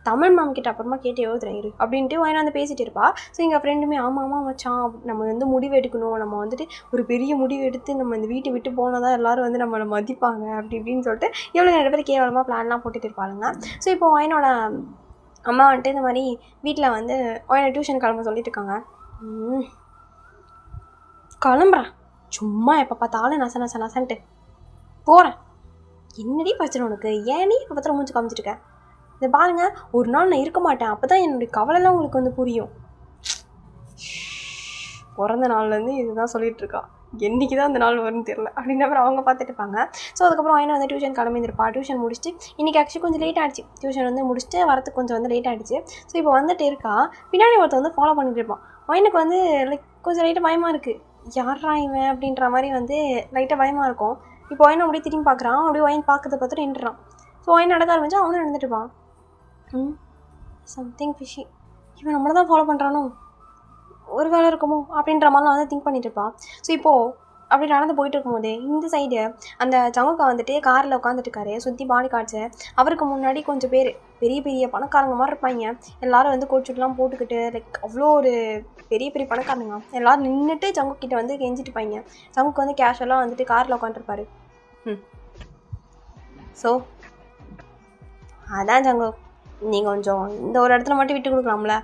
தமிழ் மேம் கிட்ட அப்புறமா கேட்டு எழுதுறேன் இரு அப்படின்ட்டு ஒயின் வந்து பேசிகிட்டு இருப்பா. ஸோ எங்கள் ஃப்ரெண்டுமே ஆமாம் மச்சான், நம்ம வந்து முடிவு எடுக்கணும், நம்ம வந்துட்டு ஒரு பெரிய முடிவு எடுத்து நம்ம இந்த வீட்டை விட்டு போனால் தான் எல்லோரும் வந்து நம்மளை மதிப்பாங்க அப்படி இப்படின்னு சொல்லிட்டு எவ்வளோ நிறைய பேர் கேவலமாக பிளான்லாம் போட்டுட்டு இருப்பாளுங்க. ஸோ இப்போ ஒயினோட அம்மா வந்துட்டு இந்த மாதிரி வீட்டில் வந்து ஒயினை டியூஷன் கிளம்ப சொல்லிட்டு இருக்காங்க. கிளம்புறேன், சும்மா எப்போ பார்த்தாலும் நசன்ட்டு போகிறேன். என்னடி பிரச்சனை உனக்கு? ஏன்டி இப்போ பத்திரம் மூஞ்சி காமிச்சிருக்க? இதை பாருங்கள், ஒரு நாள் நான் இருக்க மாட்டேன், அப்போ தான் என்னுடைய கவலைலாம் உங்களுக்கு வந்து புரியும். பிறந்த நாள்லேருந்து இதுதான் சொல்லிகிட்ருக்கா. என்றைக்கு தான் அந்த நாள் வரும்னு தெரியல அப்படின்ற மாதிரி அவங்க பார்த்துட்டு இருப்பாங்க. ஸோ அதுக்கப்புறம் ஒயின் வந்து டியூஷன் கிளம்பியிருப்பா. டியூஷன் முடிச்சுட்டு இன்றைக்கி ஆக்சுவலி கொஞ்சம் லேட் ஆகிடுச்சு. டியூஷன் வந்து முடிச்சுட்டு வரத்துக்கு கொஞ்சம் வந்து லேட் ஆகிடுச்சு. ஸோ இப்போ வந்துட்டு இருக்கா, பின்னாடி ஒருத்தர் வந்து ஃபாலோ பண்ணிட்டு இருப்பான். ஒயினுக்கு வந்து லைக் கொஞ்சம் லைட்டாக பயமாக இருக்குது. யாரா இவன் அப்படின்ற மாதிரி வந்து லைட்டாக பயமாக இருக்கும். இப்போ ஒயின் அப்படியே திரும்பி பார்க்குறான். அப்படியே ஒயின் பார்க்கறத பார்த்துட்டு நின்றுறான். ஸோ ஒயின் நடக்க ஆரம்பிச்சா அவனும் நடந்துட்டுப்பான். சம்திங் ஃபிஷி, இவன் நம்மளை தான் ஃபாலோ பண்ணுறானோ, ஒரு வேலை இருக்குமோ அப்படின்ற மாதிரிலாம் வந்து திங்க் பண்ணிட்டு இருப்பான். ஸோ இப்போது அப்படி நடந்து போயிட்டு இருக்கும்போதே இந்த சைடு அந்த ஜங்குக்கா வந்துட்டு காரில் உட்காந்துட்டு இருக்காரு. சுற்றி பாடி காட்சி. அவருக்கு முன்னாடி கொஞ்சம் பேர் பெரிய பெரிய பணக்காரங்க மாதிரி இருப்பாங்க. எல்லோரும் வந்து கோச்சுட்டுலாம் போட்டுக்கிட்டு லைக் அவ்வளோ ஒரு பெரிய பெரிய பணக்காரங்க எல்லோரும் நின்றுட்டு ஜங்குக்கிட்ட வந்து கெஞ்சிட்டு இருப்பாங்க. ஜங்குக்கு வந்து கேஷுவலாக வந்துட்டு காரில் உட்காந்துருப்பாரு. ஸோ அதான் ஜங்கு, நீங்கள் கொஞ்சம் இந்த ஒரு இடத்துல மட்டும் விட்டு கொடுக்கலாம்ல,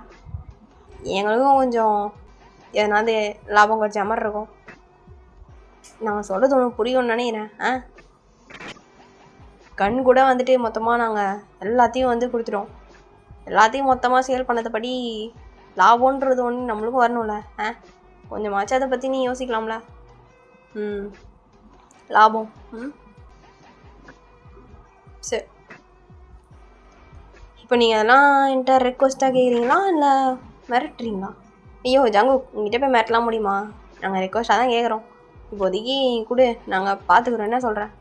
எங்களுக்கும் கொஞ்சம் எதனாவது லாபம் கிடைச்ச மாதிரி இருக்கும். நான் சொல்கிறது ஒன்று புரியும்னு நினைக்கிறேன். கண் கூட வந்துட்டு மொத்தமாக நாங்கள் எல்லாத்தையும் வந்து கொடுத்துட்டோம். எல்லாத்தையும் மொத்தமாக சேல் பண்ணதுபடி லாபம்ன்றது ஒன்று நம்மளுக்கும் வரணும்ல. கொஞ்சமாச்சும் அதை பற்றி நீ யோசிக்கலாம்ல. லாபம். சரி, இப்போ நீங்கள் அதெல்லாம் என்கிட்ட ரெக்வஸ்ட்டாக கேட்குறீங்களா இல்லை மிரட்டுறீங்களா? ஐயோ ஜங்கு, உங்ககிட்ட போய் மிரட்டலாம் முடியுமா? நாங்கள் ரெக்வஸ்ட்டாக தான் கேட்குறோம். இப்போதைக்கு கூட நாங்கள் பார்த்துக்குறோம். என்ன சொல்கிறேன்?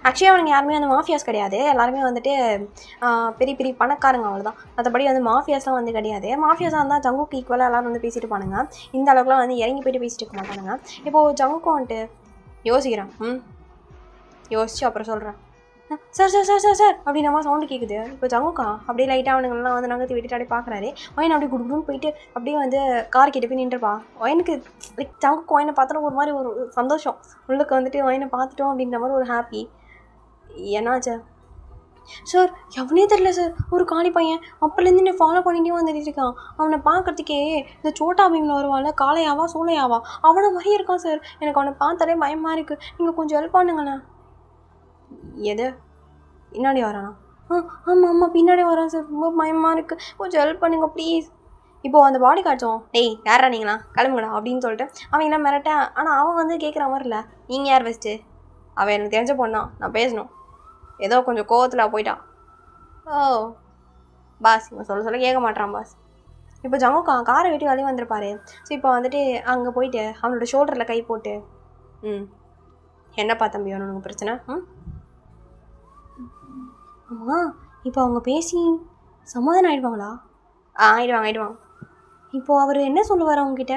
ஆக்சுவலி அவனுங்க யாருமே வந்து மாஃபியாஸ் கிடையாது. எல்லாருமே வந்துட்டு பெரிய பெரிய பணக்காரங்க, அவ்வளோதான். மற்றபடி வந்து மாஃபியாஸ்லாம் வந்து கிடையாது. மாஃபியாஸாக இருந்தால் ஜங்குக்கு ஈக்குவலாக எல்லோரும் வந்து பேசிட்டு பானுங்க. இந்த அளவுக்குலாம் வந்து இறங்கி போய்ட்டு பேசிட்டு இருக்க மாட்டானுங்க. இப்போது ஜங்குக்கும் வந்துட்டு யோசிக்கிறேன். யோசிச்சு அப்புறம் சொல்கிறேன். Sir sir sir sir sir அப்படின்ற மாதிரி சவுண்டு கேட்குது. இப்போ ஜங்குக்கா அப்படியே லைட்டாக அவனுங்கள்லாம் வந்து நகர்த்தி விட்டுட்டு அப்படியே பார்க்குறாரு. ஒயின் அப்படியே குடுக்குன்னு போயிட்டு அப்படியே வந்து கார் கிட்ட போய் நின்றுப்பா. ஒயனுக்கு லைக் ஜங்குக்கு ஒயினை பார்த்தோன்னா ஒரு மாதிரி ஒரு சந்தோஷம். உள்ளுக்கு வந்துட்டு ஒயினை பார்த்துட்டோம் அப்படின்ற மாதிரி ஒரு ஹாப்பி. என்னாச்சு சார்? எவனே தெரில சார், ஒரு காளி பையன் அப்போலேருந்து என்னை ஃபாலோ பண்ணிகிட்டே வந்துட்டு இருக்கான். அவனை பார்க்குறதுக்கே இந்த சோட்டா பீமில் வருவான்ல, காளையாவா சூளையாவா, அவனை மாதிரியே இருக்கான் சார். எனக்கு அவனை பார்த்தாலே பயமாக இருக்குது. நீங்கள் கொஞ்சம் ஹெல்ப் பண்ணுங்களே. எது பின்னாடி வரானா? ஆமாம் ஆமாம் பின்னாடி வரான் சார். ரொம்ப பயமாக இருக்குது, கொஞ்சம் ஹெல்ப் பண்ணுங்க ப்ளீஸ். இப்போது அந்த பாடி காட்டும், டேய் யாரா நீங்களா, கிளம்புங்களா அப்படின்னு சொல்லிட்டு அவன் என்ன மிரட்டேன். ஆனால் அவன் வந்து கேட்குற மாதிரி இல்லை. நீங்கள் யார் ஃபஸ்ட்டு? அவன் எனக்கு தெரிஞ்ச பொண்ணான், நான் பேசணும். ஏதோ கொஞ்சம் கோவத்தில் போயிட்டான். ஓ பாஸ், இவன் சொல்ல கேட்க மாட்டான் பாஸ். இப்போ ஜங்குக்கா காரை வெட்டி வெளியே வந்திருப்பாரு. ஸோ இப்போ வந்துட்டு அங்கே போயிட்டு அவனோட ஷோல்டரில் கை போட்டு என்னப்பா தம்பி வேணும் உனக்கு பிரச்சனை? ஆமாம், இப்போ அவங்க பேசி சமாதானம் ஆகிடுவாங்களா? ஆகிடுவாங்க. இப்போது அவர் என்ன சொல்லுவார் அவங்ககிட்ட?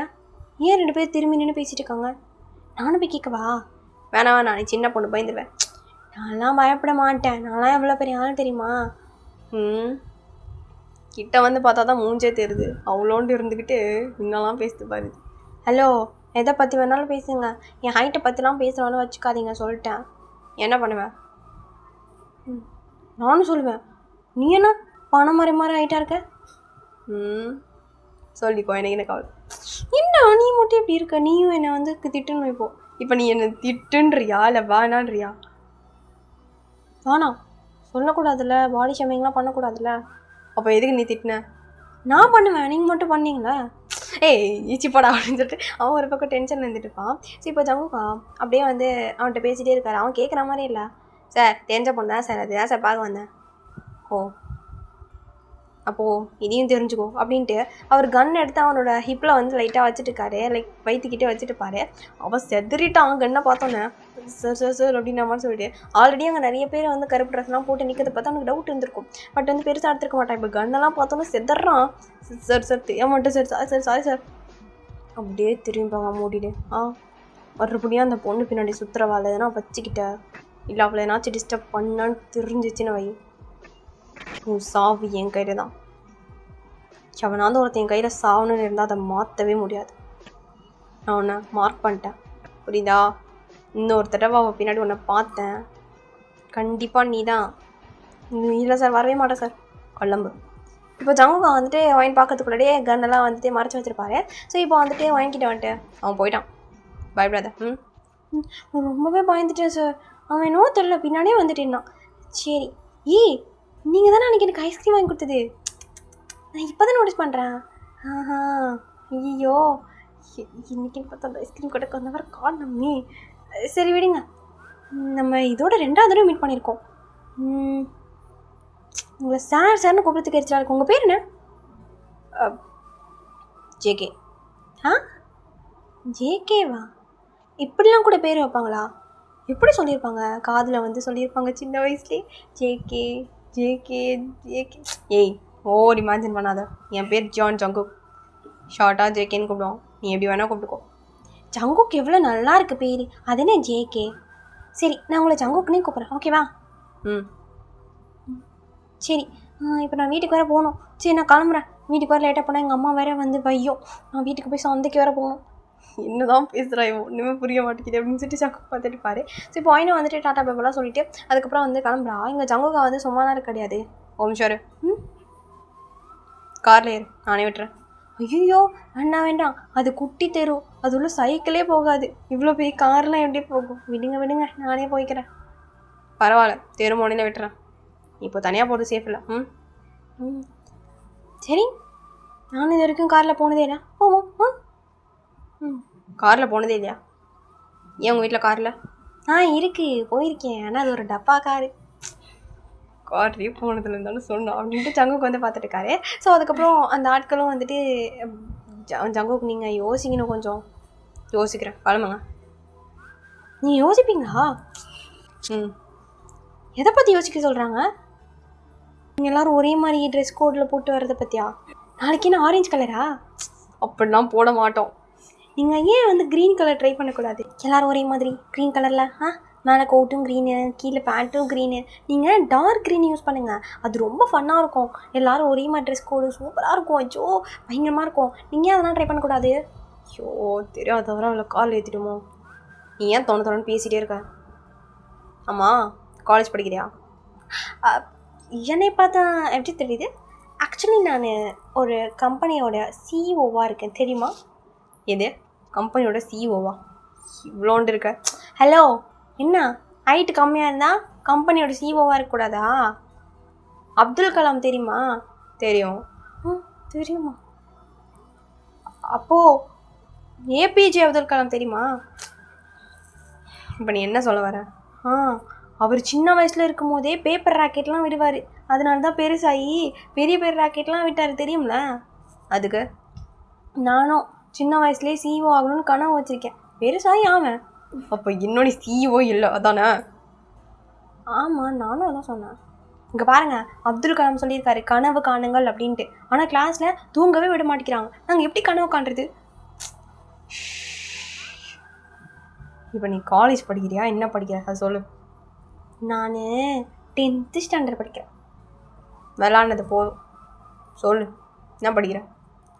ஏன் 2 பேர் திரும்பி நின்று பேசிகிட்டு இருக்காங்க? நானும் போய் கேட்கவா? வேணாம், நான் சின்ன பொண்ணு பயந்துடுவேன். நான்லாம் பயப்பட மாட்டேன். நான்லாம் எவ்வளோ பெரிய ஆள் தெரியுமா? கிட்ட வந்து பார்த்தா தான் மூஞ்சே தெரியுது. அவ்வளோண்டு இருந்துக்கிட்டு இன்னெல்லாம் பேசுது பாரு. ஹலோ, எதை பற்றி வேணாலும் பேசுங்க, என் ஹைட்டை பற்றிலாம் பேசுகிறாலும் வச்சுக்காதீங்க சொல்லிட்டேன். என்ன பண்ணுவேன்? நானும் சொல்லுவேன். நீ என்ன பணம் மாதிரி ஹைட்டாக இருக்க? சொல்லிக்கோ, எனக்கு என்ன கவலை. என்ன நீ மட்டும் எப்படி இருக்க? நீயும் என்னை வந்து திட்டுன்னு வைப்போ. இப்போ நீ என்னை திட்டுன்றியா இல்லை வேணான்றியா? வேணாம் சொல்லக்கூடாதுல்ல, பாடி ஷேமிங்லாம் பண்ணக்கூடாதுல்ல. அப்போ எதுக்கு நீ திட்டின? நான் பண்ணுவேன், நீங்கள் மட்டும் பண்ணீங்களா? ஏய் ஈச்சிப்படா அப்படின்னு சொல்லிட்டு அவன் ஒரு பக்கம் டென்ஷனில் இருந்துட்டு இருப்பான். ஸோ இப்போ ஜங்குக்கா அப்படியே வந்து அவன்கிட்ட பேசிகிட்டே இருக்காரு. அவன் கேட்குற மாதிரி இல்லை. சார் தெரிஞ்ச பொண்ணு தான் சார், அதுதான் சார் பார்க்க வந்தேன். ஓ அப்போது இதையும் தெரிஞ்சுக்கோ அப்படின்ட்டு அவர் கன் எடுத்து அவனோட ஹிப்பில் வந்து லைட்டாக வச்சுட்டுருக்காரு. லைக் வயிற்றுக்கிட்டே வச்சுட்டுப்பாரு. அவன் செதறிட்டான் கண்ணை பார்த்தோன்னே. சார் சார் சார் அப்படின்ற மாதிரி சொல்லிட்டு ஆல்ரெடி அங்கே நிறைய பேர் வந்து கருப்பு ட்ரெஸ்லாம் போட்டு நிற்கிறத பார்த்தா அவனுக்கு டவுட் இருந்திருக்கும். பட் வந்து பெருசாக எடுத்துருக்க மாட்டான். இப்போ கன்னெல்லாம் பார்த்தோன்னே செதறான். சார் சார் ஏமாட்டேன் சார், சார் சாரி சார். அப்படியே திரும்பிப்பாங்க மூடிட்டு. மறுபடியும் அந்த பொண்ணு பின்னாடி சுற்றுறவாள் எதனா வச்சுக்கிட்ட இல்லை அவளை ஏதாச்சும் டிஸ்டர்ப் பண்ணான்னு தெரிஞ்சிச்சின்னு வை, உன் சாவு என் கையில் தான். எவனாவது ஒருத்தன் என் கையில் சாவணுன்னு இருந்தால் அதை மாற்றவே முடியாது. நான் உன்னை மார்க் பண்ணிட்டேன், புரியுதா? இன்னொரு தடவை அவள் பின்னாடி உன்னை பார்த்தேன், கண்டிப்பாக நீ தான். இல்லை சார் வரவே மாட்டேன் சார், கொல்லம்பு. இப்போ ஜங்குக்கா வந்துட்டு ஒயின் பார்க்கறதுக்குள்ளாடியே கன்னெல்லாம் வந்துட்டு மறைச்சி வச்சுருப்பாரு. ஸோ இப்போ வந்துட்டு ஒயின்கிட்ட வந்துட்டு அவன் போயிட்டான். பயப்படாத. ரொம்பவே பயந்துட்டேன் சார். அவன் என்னவோ தெரியல பின்னாடியே வந்துட்டேன்னான். சரி, நீங்கள் தானே அன்றைக்கி எனக்கு ஐஸ்கிரீம் வாங்கி கொடுத்தது? நான் இப்போ தான் நோட்டீஸ் பண்ணுறேன். ஐயோ இன்னைக்குன்னு பார்த்தா அந்த ஐஸ்கிரீம் கடைக்கு வந்தவரை காணோமே. சரி விடுங்க, நம்ம இதோட 2வது தடவை மீட் பண்ணியிருக்கோம். உங்களை சார்னு கூப்பிடுறதுக்கு எரிச்சலாக இருக்கும். உங்கள் பேர் என்ன? ஜேகே. ஆ, ஜேகேவா? இப்படிலாம் கூட பேர் வைப்பாங்களா? எப்படி சொல்லியிருப்பாங்க? காதில் வந்து சொல்லியிருப்பாங்க சின்ன வயசுலேயே, ஜேகே ஜேகே ஜேகே. ஏய், ஓவர் இமேஜின் பண்ணாத. என் பேர் ஜான் ஜங்குக். ஷார்ட்டாக ஜேகேன்னு கூப்பிடுவோம். நீ எப்படி வேணால் கூப்பிட்டுக்கோ. ஜங்குக் எவ்வளோ நல்லா இருக்குது பேர். அது என்ன ஜேகே? சரி, நான் உங்களை ஜங்குக்குன்னே கூப்பிட்றேன், ஓகேவா? சரி, இப்போ நான் வீட்டுக்கு வேறு போகணும். சரி, நான் கிளம்புறேன். வீட்டுக்கு வேறு லேட்டாக போனால் எங்கள் அம்மா வேறு வந்து வையும். நான் வீட்டுக்கு போய் சந்தைக்கு வேறு போகணும். என்ன தான் பேசுகிறா, ஒன்றுமே புரிய மாட்டேங்குது அப்படின்னு சொல்லிட்டு ஜங்குக் பார்த்துட்டு பாரு. ஸோ இப்போ ஒயினை வந்துட்டு டாட்டா பேப்பர்லாம் சொல்லிவிட்டு அதுக்கப்புறம் வந்து கிளம்புறா. இங்கே ஜங்குக்கா வந்து சும்மா நேரம் கிடையாது. ஓம்ஷாரு, காரில் ஏறு, நானே விட்டுறேன். ஐயோ வேண்டாம், அது குட்டி தெரு, அது உள்ள சைக்கிளே போகாது. இவ்வளோ பெரிய கார்லாம் எப்படி போகும்? விடுங்க, நானே போய்க்கிறேன். பரவாயில்ல, தெரு மோனையில் விட்டுறேன். இப்போ தனியாக போகிறது சேஃப் இல்லை. சரி, நானும் இது வரைக்கும் காரில் போனதே இல்லை. போவோம். காரில் போனதே இல்லையா? ஏன் உங்கள் வீட்டில் காரில் இருக்குது, போயிருக்கேன். ஆனால் அது ஒரு டப்பா காரு. கார்லேயே போனதில் இருந்தாலும் சொன்னோம் அப்படின்ட்டு ஜங்குக்கு வந்து பார்த்துட்டு இருக்காரு. ஸோ அதுக்கப்புறம் அந்த ஆட்களும் வந்துட்டு ஜங்குக்கு நீங்கள் யோசிக்கணும், கொஞ்சம் யோசிக்கிறேன், கிளம்புங்க. நீங்கள் யோசிப்பீங்களா? எதை பற்றி யோசிக்க சொல்கிறாங்க? நீங்கள் எல்லோரும் ஒரே மாதிரி ட்ரெஸ் கோடில் போட்டு வர்றதை பற்றியா? நாளைக்கு என்ன ஆரஞ்சு கலரா? அப்படிலாம் போட மாட்டோம். நீங்கள் ஏன் வந்து க்ரீன் கலர் ட்ரை பண்ணக்கூடாது? எல்லோரும் ஒரே மாதிரி க்ரீன் கலரில் மேலே கோட்டும் க்ரீனு, கீழே பேண்ட்டும் க்ரீனு. நீங்கள் டார்க் க்ரீன் யூஸ் பண்ணுங்கள், அது ரொம்ப ஃபன்னாக இருக்கும். எல்லோரும் ஒரே மாதிரி ட்ரெஸ் கோடு சூப்பராக இருக்கும். ஐயோ பயங்கரமாக இருக்கும். நீங்கள் அதெல்லாம் ட்ரை பண்ணக்கூடாது. ஐயோ தெரியாதவரை அவளை கால் ஏற்றிடுமோ? நீ ஏன் தோணுன்னு பேசிகிட்டே இருக்க? ஆமாம், காலேஜ் படிக்கிறியா? என்னை பார்த்தா எப்படி தெரியுது? ஆக்சுவலி நான் ஒரு கம்பெனியோட சிஇஓவாக இருக்கேன், தெரியுமா? எது, கம்பெனியோட சிஇஓவா? இவ்வளோண்டு இருக்க. ஹலோ, என்ன ஹைட்டு கம்மியாக இருந்தால் கம்பெனியோட சிஇஓவாக இருக்கக்கூடாதா? அப்துல் கலாம் தெரியுமா? தெரியும். தெரியுமா? அப்போது ஏபிஜே அப்துல் கலாம் தெரியுமா? இப்போ நீ என்ன சொல்ல வர? அவர் சின்ன வயசில் இருக்கும் போதே பேப்பர் ராக்கெட்லாம் விடுவார். அதனால தான் பெருசாகி பெரிய ராக்கெட்லாம் விட்டார், தெரியும்ல? அதுக்கு நானும் சின்ன வயசுலேயே சிஇஓ ஆகணும்னு கனவு வச்சுருக்கேன். பெருசாகி ஆவேன். அப்போ இன்னொன்று சிஇஓ இல்லை அதானே? ஆமாம், நானும் அதான் சொன்னேன். இங்கே பாருங்கள், அப்துல் கலாம் சொல்லியிருக்காரு கனவு காணுங்கள் அப்படின்ட்டு. ஆனால் கிளாஸில் தூங்கவே விட மாட்டேங்கிறாங்க. நாங்கள் எப்படி கனவு காண்றது? இப்போ நீ காலேஜ் படிக்கிறியா, என்ன படிக்கிற, அது சொல்லு. நான் 10th ஸ்டாண்டர்ட் படிக்கிறேன். விளாட்னது போதும், சொல்லு என்ன படிக்கிறேன்?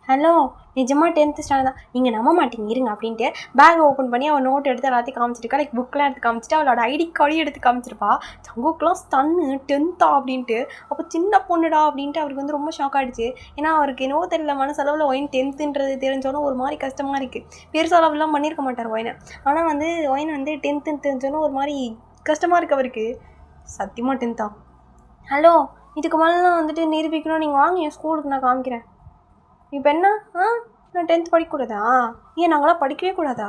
ஹலோ, நிஜமாக 10th ஸ்டாண்டர்ட் தான். நீங்கள் நம்ப மாட்டீங்க, இருங்க அப்படின்ட்டு பேக் ஓப்பன் பண்ணி அவள் நோட் எடுத்து எல்லாத்தையும் காமிச்சிருக்கா. லைக் புக்கெலாம் எடுத்து காமிச்சிட்டு அவளோட ஐடி கார்டையும் எடுத்து காமிச்சிருப்பா. ஜங்குக்கெலாம் ஸ்டன்னு, 10th அப்படின்ட்டு. அப்போ சின்ன பொண்ணுடா அப்படின்ட்டு அவருக்கு வந்து ரொம்ப ஷாக் ஆகிடுச்சு. ஏன்னா அவருக்கு என்னவோ தெரியல, மனசளவில் ஒயின் 10th தெரிஞ்சோன்னே ஒரு மாதிரி கஷ்டமாக இருக்குது. பெருசளவுலாம் பண்ணியிருக்க மாட்டார் ஒயினை. ஆனால் வந்து ஒயின் வந்து 10th தெரிஞ்சோன்னே ஒரு மாதிரி கஷ்டமாக இருக்குது அவருக்கு. சத்தியமாக 10th. ஹலோ, இதுக்கு மேலாம் வந்துட்டு நிரூபிக்கணும். நீங்கள் வாங்க என் ஸ்கூலுக்கு, நான் காமிக்கிறேன். இப்போ என்ன, நான் 10th படிக்கக்கூடாதா? ஏன் நாங்களாம் படிக்கவே கூடாதா?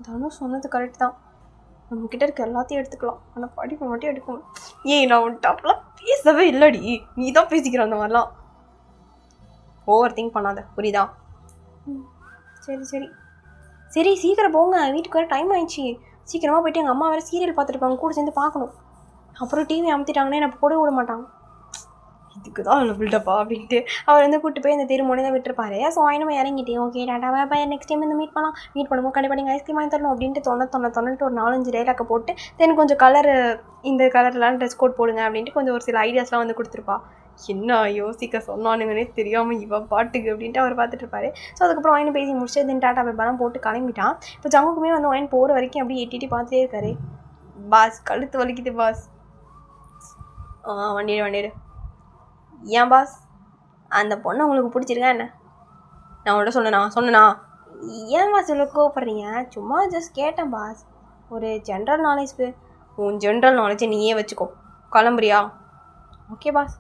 தானும் சொன்னது கரெக்ட் தான். நம்மக்கிட்ட இருக்க எல்லாத்தையும் எடுத்துக்கலாம், ஆனால் படிப்பை மட்டும் எடுக்கணும். ஏன் நான் உன்ட்ட அப்பெல்லாம் பேசவே இல்லடி, நீ தான் பேசிக்கிற அந்த மாதிரிலாம். ஓவர் திங்க் பண்ணாத, புரியுதா? சரி சரி சரி, சீக்கிரம் போங்க, வீட்டுக்கு வர டைம் ஆயிடுச்சு. சீக்கிரமாக போய்ட்டு எங்கள் அம்மா வேறு சீரியல் பார்த்துருப்பாங்க, கூட சேர்ந்து பார்க்கணும். அப்புறம் டிவி அமுத்திட்டாங்கன்னா என்னை போட விட மாட்டாங்க. இதுக்கு தான் அவ்வளோ பில்டப்பா அப்படின்ட்டு அவர் வந்து கூப்பிட்டு போய் அந்த தெருமோனே தான் விட்டுருப்பாரு. ஸோ ஆயினமே இறங்கிட்டேன். ஓகே டாட்டா பாய், நெக்ஸ்ட் டைம் வந்து மீட் பண்ணும்போது கண்டிப்பாக நீங்கள் ஐஸ்கிரீம் வாங்கி தரணும் அப்படின்ட்டு தொண்ணூட்டு ஒரு 4-5 டைலாக்கை போட்டு தென் கொஞ்சம் கலர், இந்த கலர்லாம் ட்ரெஸ் கோட் போடுங்க அப்படின்ட்டு கொஞ்சம் ஒரு சில ஐடியாஸ்லாம் வந்து கொடுத்துருப்பா. என்ன யோசிக்க சொன்னானுங்கன்னே தெரியாமல் இவன் பாட்டுக்கு அப்படின்ட்டு அவர் பார்த்துட்டு இருப்பாரு. ஸோ அதுக்கப்புறம் வாங்கி பேசி முடிச்சு தென் டாட்டா பேப்பர்லாம் போட்டு கிளம்பிட்டான். இப்போ ஜங்குக்குமே வந்து வாங்கி போகிற வரைக்கும் அப்படியே எட்டிட்டு பார்த்துட்டே இருக்காரு. பாஸ் கழுத்து வலிக்குது பாஸ். வண்டிடு. ஏன் பாஸ், அந்த பொண்ணை உங்களுக்கு பிடிச்சிருக்கா என்ன? நான் உங்கள்கிட்ட சொன்னேனா? ஏன் பாஸ் இவ்வளோ கோவப்படுறீங்க? சும்மா ஜஸ்ட் கேட்டேன் பாஸ், ஒரு ஜென்ரல் நாலேஜ்க்கு. உன் ஜென்ரல் நாலேஜை நீயே வச்சுக்கோ. கிளம்புறியா? Okay boss.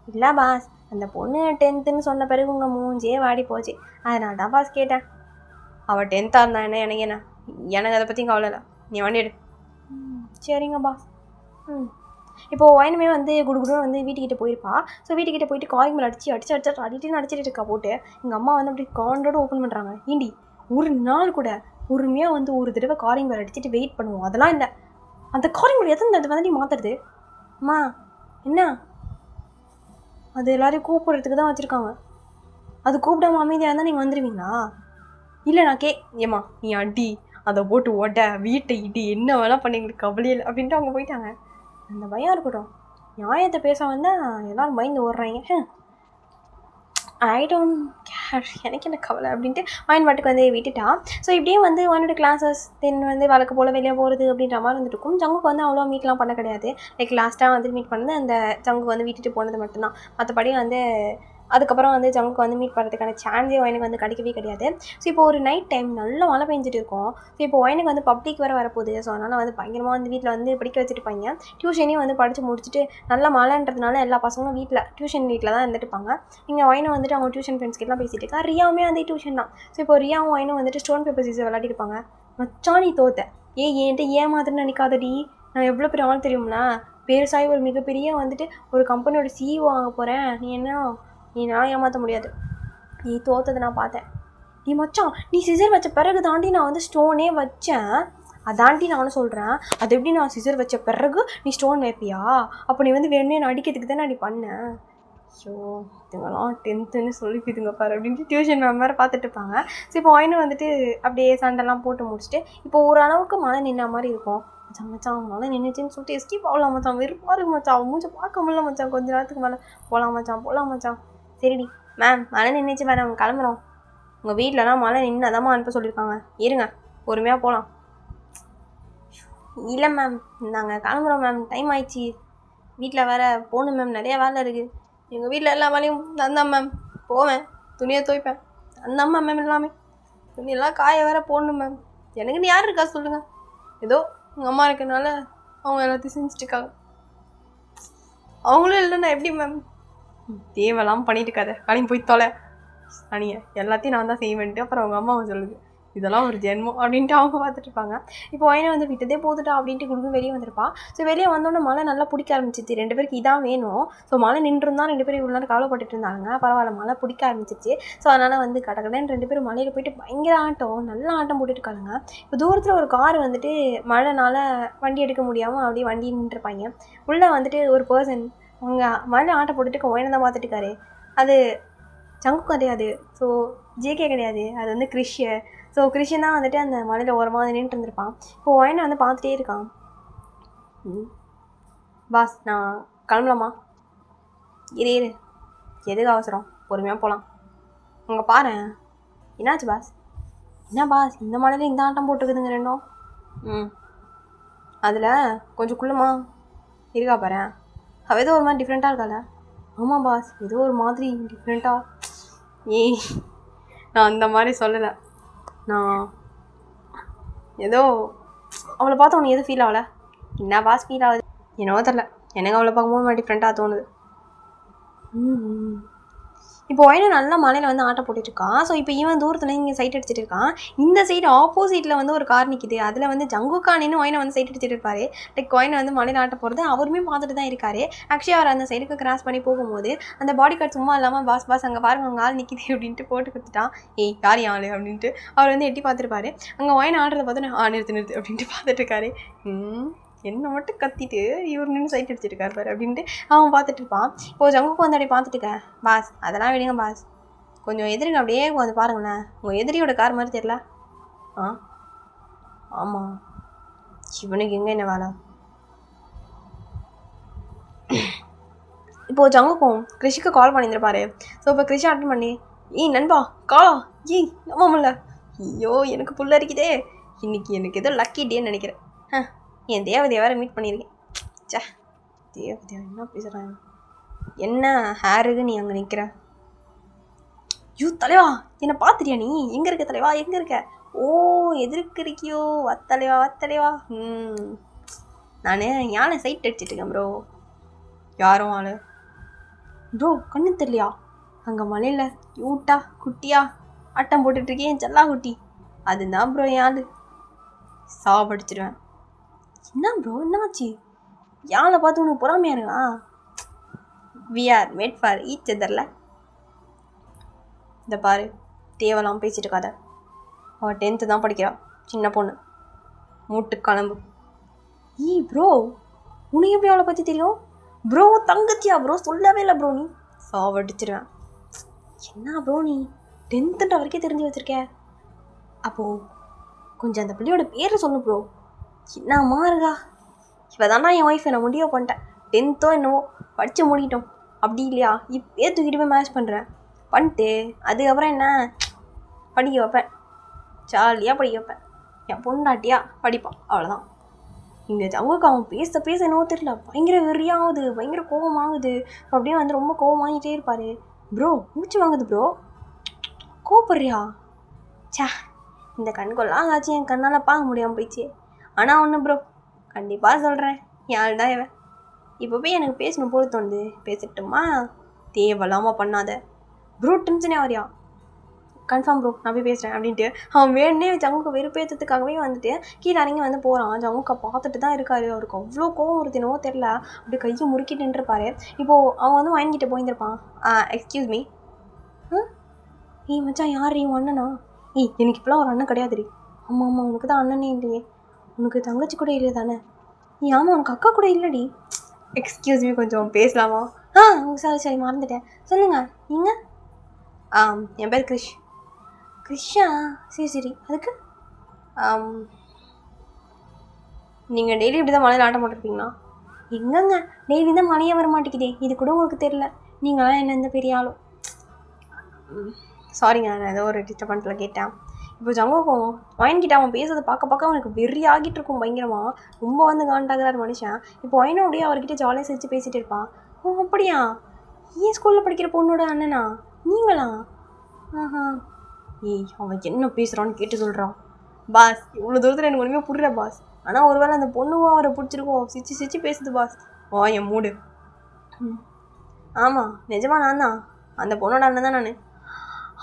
இல்லை பாஸ், அந்த பொண்ணு 10th சொன்ன பிறகு உங்கள் மூஞ்சியே வாடி போச்சு. அதனால தான் பாஸ் கேட்டேன். அவள் 10th இருந்தா என்ன, எனக்கு என்ன, எனக்கு அதை பற்றி கவலை இல்லை. நீ வண்டி எடு. சரிங்க பாஸ். இப்போது ஒயினுமே வந்து குடுகுடுன்னு வந்து வீட்டுக்கிட்ட போயிருப்பா. ஸோ வீட்டுக்கிட்ட போயிட்டு காலிங் மேலே அடிச்சுட்டு இருக்கா போட்டு. எங்கள் அம்மா வந்து அப்படி காண்டோடு ஓப்பன் பண்ணுறாங்க. ஏண்டி ஒரு நாள் கூட பொறுமையாக வந்து ஒரு தடவை காலிங் மேலே அடிச்சுட்டு வெயிட் பண்ணுவோம், அதெல்லாம் இல்லை. அந்த காலிங் மேலே எத்தனை வந்து நீ மாற்றுறது? அம்மா என்ன அது எல்லோரையும் கூப்பிட்றதுக்கு தான் வச்சுருக்காங்க. அது கூப்பிடாம அமைதியாக இருந்தால் நீங்கள் வந்துடுவீங்களா? இல்லை நான் ஏம்மா நீ அடி, அதை போட்டு ஓட்ட, வீட்டை இடி, என்ன வேணால் பண்ணிங்களுக்கு கவலையில் அப்படின்ட்டு அவங்க போயிட்டாங்க. அந்த பயம் இருக்கட்டும். நியாயத்தை பேச வந்தால் எல்லோரும் பயந்து ஓடுறாங்க. ஐ டோன்ட் கேர், எனக்கு என்ன கவலை அப்படின்ட்டு மைண்ட் பாட்டுக்கு வந்து விட்டுட்டான். ஸோ இப்படியே வந்து ஒன்னோட கிளாஸஸ் தென் வந்து வழக்கு போல் வெளியே போகிறது அப்படின்ற மாதிரி வந்துட்டு இருக்கும். ஜங்குக்கு வந்து அவ்வளோ மீட்லாம் பண்ண கிடையாது. லைக் லாஸ்ட்டாக வந்து மீட் பண்ணது அந்த ஜங்கு வந்து விட்டுட்டு போனது மட்டும்தான். மற்றபடி வந்து அதுக்கப்புறம் வந்து ஜங்குக்கு வந்து மீட் பண்ணுறதுக்கான சான்ஸே எனக்கு வந்து கிடைக்கவே கிடையாது. ஸோ இப்போ ஒரு நைட் டைம் நல்ல மழை பெஞ்சிட்டு இருக்கும். ஸோ இப்போ எனக்கு வந்து பப்ளிக் வேறு வரப்போகுது. ஸோ அதனால் வந்து பயங்கரமாக வந்து வீட்டில் வந்து படிக்க வச்சுருப்பாங்க. டியூஷனையும் வந்து படித்து முடிச்சுட்டு நல்ல மழைன்றதுனால எல்லா பசங்களும் வீட்டில் தான் இருந்துட்டுப்பாங்க. இங்கே ஒயினை வந்துட்டு அவங்க டியூஷன் ஃப்ரெண்ட்ஸ்கிட்டலாம் பேசிகிட்டு இருக்கா. ரியாவுமே வந்து டியூஷன் தான். ஸோ இப்போ ரியாவும் ஒயினும் வந்துட்டு ஸ்டோன் பேப்பர் சீஸை விளையாடிருப்பாங்க. மச்சான் நீ தோத்த, என்கிட்ட ஏமாத்துன்னு நினைக்காதடி, நான் எவ்வளோ பெரிய ஆள் தெரியும்னா, பெருசாகி ஒரு மிகப்பெரிய வந்துட்டு ஒரு கம்பெனியோட CEO ஆக போகிறேன். நீ நான் ஏமாற்ற முடியாது. நீ தோத்ததை நான் பார்த்தேன். நீ மச்சான் நீ சிசர் வச்ச பிறகு தாண்டி நான் வந்து ஸ்டோனே வச்சேன். அதாண்டி நானும் சொல்கிறேன். அது எப்படி நான் சிசர் வச்ச பிறகு நீ ஸ்டோன் வைப்பியா? அப்போ நீ வந்து வேணுமே நான் அடிக்கிறதுக்கு தானே அப்படி பண்ணேன். ஸோ இதுங்கெல்லாம் 10th சொல்லிக்குதுங்க பாரு அப்படின்ட்டு டியூஷன் மேம் வேறு பார்த்துட்டு இருப்பாங்க. ஸோ இப்போ ஒயினும் வந்துட்டு அப்படியே சண்டைலாம் போட்டு முடிச்சுட்டு இப்போ ஓரளவுக்கு மழை நின்ன மாதிரி இருக்கும். மச்சான் மழை நின்றுச்சின்னு சொல்லிட்டு எஸ்கேப் ஆகலாம் மச்சான், வெறுப்பாரு மச்சான், அவன் மூஞ்சை பார்க்க முடியல மச்சான், கொஞ்ச நேரத்துக்கு மேலே போகலாம் மச்சான். சரிடி மேம் மழை நின்றுச்சு மேடம், கிளம்புறோம். உங்கள் வீட்டிலலாம் மழை நின்னதாம்மா அனுப்ப சொல்லியிருக்காங்க, இருங்க பொறுமையாக போகலாம். இல்லை மேம் நாங்கள் கிளம்புறோம் மேம், டைம் ஆயிடுச்சு, வீட்டில் வேறு போகணும் மேம், நிறையா வேலை இருக்குது. எங்கள் வீட்டில் எல்லா வேலையும் நான் தான் மேம், போவேன் துணியை துவைப்பேன், அந்த மேம் எல்லாமே துணியெல்லாம் காய வேற போடணும் மேம். எனக்குன்னு யார் இருக்கா சொல்லுங்கள்? ஏதோ எங்கள் அம்மா இருக்கனால அவங்க எல்லாத்தையும் செஞ்சுட்டுருக்காங்க. அவங்களும் இல்லைன்னா எப்படி மேம்? தேவையெல்லாம் பண்ணிட்டு இருக்காத, கலையும் போய் தொலை அணிய, எல்லாத்தையும் நான் தான் செய்வேன்ட்டு அப்புறம் அவங்க அம்மாவை சொல்லுது, இதெல்லாம் ஒரு ஜென்மம் அப்படின்ட்டு அவங்க பார்த்துட்டு இருப்பாங்க. இப்போ ஒயினை வந்து விட்டதே போதுட்டா அப்படின்ட்டு குடுக்கு வெளியே வந்திருப்பா. ஸோ வெளியே வந்தோடனே மழை நல்லா பிடிக்க ஆரம்பிச்சிச்சு. 2 பேருக்கு இதான் வேணும். ஸோ மழை நின்றுருந்தான் 2 பேரும் இவ்வளோ நேரம் கவலைப்பட்டுட்டு இருந்தாங்க. பரவாயில்ல மழை பிடிக்க ஆரம்பிச்சிச்சு. ஸோ அதனால் வந்து கடகடன்னு 2 பேரும் மலையில் போயிட்டு பயங்கர ஆட்டம், நல்லா ஆட்டம் போட்டுட்டு இருக்காங்க. இப்போ தூரத்தில் ஒரு கார் வந்துட்டு மழைனால வண்டி எடுக்க முடியாமல் அப்படியே வண்டி நின்றுருப்பாங்க. உள்ளே வந்துட்டு ஒரு பர்சன் அவங்க மழை ஆட்டம் போட்டுட்டு ஒயினை தான் பார்த்துட்டு இருக்காரு. அது ஜங்கு கிடையாது, ஸோ ஜேகே கிடையாது, அது வந்து கிறிஷ். ஸோ கிறிஷன் தான் வந்துட்டு அந்த மலையில் ஓரமாக நின்றுட்டு இருந்திருப்பான். இப்போ ஒயினை வந்து பார்த்துட்டே இருக்கான். பாஸ் நான் கிளம்பலாமா? இரு எதுக்கு அவசரம், பொறுமையாக போகலாம். அங்கே பாரு என்னாச்சு பாஸ்? என்ன பாஸ் இந்த மலையில் இந்த ஆட்டம் போட்டுக்குதுங்க ரெண்டும்? அதில் கொஞ்சம் குள்ளமா இருக்கா பாரு, அவள் ஏதோ ஒரு மாதிரி டிஃப்ரெண்ட்டாக இருக்கால. ஆமாம் பாஸ் ஏதோ ஒரு மாதிரி டிஃப்ரெண்ட்டாக. நான் அந்த மாதிரி சொல்லலை, நான் ஏதோ அவளை பார்த்து உனக்கு எதுவும் ஃபீல் ஆகலை? என்ன பாஸ் ஃபீல் ஆகுது என்னவோ தெரில, எனக்கு அவளை பார்க்கும்போது டிஃப்ரெண்ட்டாக தோணுது. இப்போ ஒயினை நல்லா மலையில் வந்து ஆட்டம் போட்டுட்ருக்கான். ஸோ இப்போ இவன் தூரத்தில் இங்கே சைட் அடிச்சுட்டு இருக்கான். இந்த சைடு ஆப்போசிட்டில் வந்து ஒரு கார் நிற்கிது. அதில் வந்து ஜங்குக்கானின்னு ஒயினை வந்து சைட் அடிச்சுட்டு இருப்பார். லைக் ஒயினை வந்து மலையில் ஆட்ட போகிறது அவருமே பார்த்துட்டு தான் இருக்காரு. ஆக்சுவலி அவர் அந்த சைடுக்கு கிராஸ் பண்ணி போகும்போது அந்த பாடி கார்டு சும்மா இல்லாமல் பாஸ் அங்கே பாருங்க அங்கே ஆள் நிற்கிது அப்படின்ட்டு போட்டு கொடுத்துட்டான். யார் ஆள் அப்படின்ட்டு அவர் வந்து எட்டி பார்த்துருப்பாரு. அங்கே ஒயினை ஆடுறத பார்த்து நிறுத்து அப்படின்ட்டு பார்த்துட்ருக்காரு. என்னை மட்டும் கத்திட்டு இவர் நின்று சைட் அடிச்சுட்டு பாரு அப்படின்ட்டு அவன் பார்த்துட்டு இருப்பான். இப்போது ஜங்குக்கு வந்து அப்படியே பார்த்துட்டுக்க, பாஸ் அதெல்லாம் விடுங்க பாஸ், கொஞ்சம் எதிரிங்க அப்படியே கொஞ்சம் பாருங்களேன், உங்கள் எதிரியோட கார் மாதிரி தெரியல. ஆமாம் இவனுக்கு எங்கே என்ன வேலை? இப்போது ஜங்குக்கும் கிருஷிக்கு கால் பண்ணியிருப்பாரு. ஸோ இப்போ கிருஷி அட்டன் பண்ணி நண்பா காலா நம்பாமல்ல, ஐயோ எனக்கு புல்ல அரிக்குதே, இன்னைக்கு எனக்கு ஏதோ லக்கி டேன்னு நினைக்கிறேன். என் தேவதையை வேறு மீட் பண்ணியிருக்கேன். சே தேவதையா என்ன பேசுகிறாங்க, என்ன ஹேருக்கு நீ அங்கே நிற்கிற? தலைவா என்னை பார்த்துட்டியா நீ? எங்கே இருக்க தலைவா, எங்கே இருக்க? எதிர்க்கு இருக்கியோ, வத்தலைவா. நான் யானை சைட் அடிச்சிட்டு இருக்கேன் ப்ரோ. யாரும் ஆள் ப்ரோ கண்ணு தெரியலையா? அங்கே மலையில் க்யூட்டா குட்டியா ஆட்டம் போட்டுட்ருக்கேன் என் செல்லா குட்டி, அதுதான் ப்ரோ என் ஆள். சாவடிச்சிடுவேன். என்ன ப்ரோ என்னாச்சு? யானை பார்த்து உனக்கு பொறாமையா இருக்கா? We are made for each அதர்ல. இந்த பாரு, தேவலாம் பேசிட்டு இருக்காத. அவள் 10th தான் படிக்கிறா, சின்ன பொண்ணு, மூட்டு கிளம்பு. ப்ரோ உனக்கு எப்படி அவளை பற்றி தெரியும்? ப்ரோ தங்கச்சியா ப்ரோ? சொல்லவே இல்லை ப்ரோ. நீ சாவடிச்சிருவேன். என்ன ப்ரோ நீ 10th வரைக்கும் தெரிஞ்சு வச்சுருக்க? அப்போது கொஞ்சம் அந்த பிள்ளையோட பேரை சொல்லு ப்ரோ. என்னம்மா இருக்கா? இப்போ தானே என் ஒய்ஃபை நான் முடிவு பண்ணிட்டேன். 10th என்னவோ படித்து முடிக்கிட்டோம், அப்படி இல்லையா இப்போயே தூக்கிட்டு போய் மேட்ச் பண்ணுறேன். பண்ணிட்டு அதுக்கப்புறம் என்ன படிக்க வைப்பேன், ஜாலியாக படிக்க வைப்பேன். என் பொண்டாட்டியா படிப்பான், அவ்வளோதான். இங்கே ஜங்குக்கு அவன் பேச பேச என்னவோ தெரியல, பயங்கர வெறியாகுது, பயங்கர கோபம் ஆகுது. அப்படியே வந்து ரொம்ப கோபம் வாங்கிட்டே இருப்பார். ப்ரோ மூச்சு வாங்குது ப்ரோ. கோபப்படுறியா? சே, இந்த கண்கொள்ளலாம் ஆச்சு, என் கண்ணால் பார்க்க முடியாமல் போயிடுச்சு. ஆனால் ஒன்று ப்ரோ, கண்டிப்பாக சொல்கிறேன், யார் தான் இவன். இப்போ போய் எனக்கு பேசணும் போல தோணுது, பேசட்டுமா? தேவையில்லாமல் பண்ணாத ப்ரோ, டென்ஷனே வரியா? கன்ஃபார்ம் ப்ரோ, நான் போய் பேசுகிறேன் அப்படின்ட்டு அவன் வேணுன்னே ஜங்குக்கு வெறுப்பேற்றத்துக்காகவே வந்துட்டு கீழே இறங்கி வந்து போகிறான். ஜங்குக்கை பார்த்துட்டு தான் இருக்காரு. அவருக்கு அவ்வளோ கோவம் வருது, என்னவோ தெரில, அப்படி கையை முறுக்கிட்டு நின்றுப்பாரு. இப்போது அவன் வந்து வாங்கிட்டு போயிருப்பான். Excuse me. மச்சான் யார் உன் அண்ணனா? எனக்கு இப்போலாம் ஒரு அண்ணன் கிடையாதுடி. ஆமாம் ஆமாம், உனக்கு தான் அண்ணனே இல்லையே, உனக்கு தங்கச்சி கூட இல்லை தானே? ஆமாம், உனக்கு அக்கா கூட இல்லைடி. எக்ஸ்கியூஸ் மீ, கொஞ்சம் பேசலாமா? சரி சரி, மறந்துட்டேன், சொல்லுங்கள் நீங்கள். என் பேர் கிரிஷ். கிரிஷா? சரி சரி, அதுக்கு நீங்கள் டெய்லி இப்படி தான் மழையில் ஆட்டம் போட்டிருப்பீங்களா? எங்கங்க டெய்லி தான் மழையே வர மாட்டேங்குதே, இது கூட உங்களுக்கு தெரில. நீங்களாம் என்ன இந்த பெரிய ஆளும். சாரிங்க, நான் ஏதோ ஒரு டிஸ்டர்பன்ஸில் கேட்டேன். இப்போ ஜங்குக்கும் ஒயன்கிட்ட அவன் பேசுறதை பார்க்க பார்க்க அவனுக்கு வெறி ஆகிட்டு இருக்கும் பயங்கரமாக. ரொம்ப வந்து காண்டாகிறார் மனுஷன். இப்போ ஒயனும் அப்படியே அவர்கிட்ட ஜாலியாக சிரித்து பேசிகிட்டு இருப்பான். அப்படியா? ஏன் ஸ்கூலில் படிக்கிற பொண்ணோட அண்ணனா நீங்களா? அவன் என்ன பேசுகிறான்னு கேட்டு சொல்கிறான். பாஸ், இவ்வளோ தூரத்தில் எனக்கு ஒன்றுமே புரியல பாஸ். ஆனால் ஒருவேளை அந்த பொண்ணுவும் அவரை பிடிச்சிருக்கோம், சிரிச்சு சிரிச்சு பேசுது பாஸ். என் மூடு. ஆமாம், நிஜமா நான் தான் அந்த பொண்ணோட அண்ணன் தான் நான்.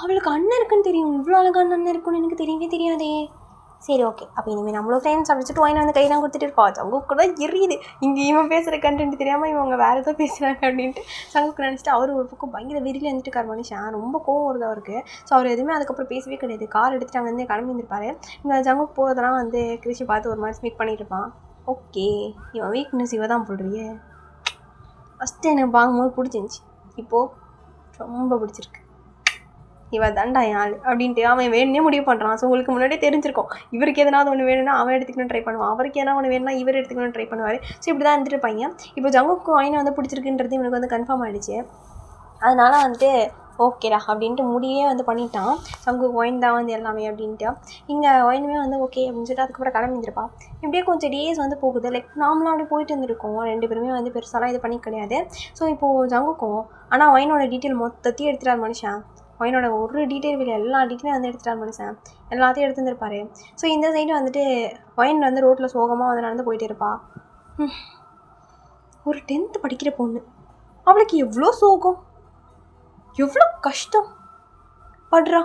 அவளுக்கு அண்ணன் இருக்குன்னு தெரியும், இவ்வளோ அழகான அண்ணன் இருக்குன்னு எனக்கு தெரியவே தெரியாதே. சரி ஓகே, அப்போ இனிமேல் நம்மளும் ஃப்ரெண்ட்ஸ் அப்படிச்சுட்டு ஒயின் வந்து கையெல்லாம் கொடுத்துட்டு இருப்பா. சங்குக்கு கூட எரியுது, இங்கே இவன் பேசுகிற கண்டென்ட் தெரியாமல் இவங்க வேறு ஏதோ பேசுகிறாங்க அப்படின்ட்டு சங்குக்கு நினச்சிட்டு அவர் ஒரு பக்கம் பயங்கர வெறியில் இருந்துட்டு மனுஷன். ரொம்ப கோவம் வருது அவருக்கு. ஸோ அவர் எதுவுமே அதுக்கப்புறம் பேசவே கிடையாது. கார் எடுத்துகிட்டு அங்கே வந்து கிளம்பி இருந்திருப்பாரு. இங்கே ஜங்குக்கு போகிறதெல்லாம் வந்து கிருஷி பார்த்து ஒரு மாதிரி ஸ்பீக் பண்ணிட்டு இருப்பான். ஓகே, இவன் வீக்னஸ் இவ தான் போடுறியே. ஃபஸ்ட்டு எனக்கு பார்க்கும்போது பிடிச்சிருந்துச்சி, இப்போது ரொம்ப பிடிச்சிருக்கு. இவ தாண்டா என் ஆள் அப்படின்ட்டு அவன் வேணுன்னே முடிவு பண்ணுறான். ஸோ உங்களுக்கு முன்னாடியே தெரிஞ்சிருக்கும், இவருக்கு எதனாவது ஒன்று வேணும்னா அவன் எடுத்துக்கணும் ட்ரை பண்ணுவான், அவருக்கு எதனா ஒன்று வேணும்னா இவர் எடுத்துக்கணும் ட்ரை பண்ணுவார். ஸோ இப்படி தான் இருந்துட்டு இருப்பாங்க. இப்போ ஜங்குக்கு ஒயினை வந்து பிடிச்சிருக்குன்றது இவனுக்கு வந்து கன்ஃபார்ம் ஆகிடுச்சு. அதனால் வந்துட்டு ஓகேடா அப்படின்ட்டு முடியே வந்து பண்ணிட்டான். ஜங்குக்கு ஒயின் தான் வந்து எல்லாமே அப்படின்ட்டு. இங்கே ஒயினுமே வந்து ஓகே அப்படின்னு சொல்லிட்டு அதுக்கப்புறம் கிளம்பிருப்பா. இப்படியே கொஞ்சம் டேஸ் வந்து போகுது. லைக் நார்மலாக அப்படி போயிட்டு இருந்திருக்கோம். 2 பேருமே வந்து பெருசாலாம் இது பண்ணி கிடையாது. ஸோ இப்போது ஜங்குக்கும் ஆனால் ஒயினோட டீட்டெயில் மொத்தத்தையும் எடுத்துட்டார் மனுஷன். ஒயினோட ஒரு டீட்டெயில் இல்லை, எல்லா டீட்டெயிலும் வந்து எடுத்துட்டார் மனுஷன். எல்லாத்தையும் எடுத்துருந்துருப்பாரு. ஸோ இந்த சைடு வந்துட்டு ஒயின் வந்து ரோட்டில் சோகமாக வந்து நடந்து போயிட்டு இருப்பா. ஒரு 10th படிக்கிற பொண்ணு, அவளுக்கு எவ்வளோ சோகம், எவ்வளோ கஷ்டம் படுறா.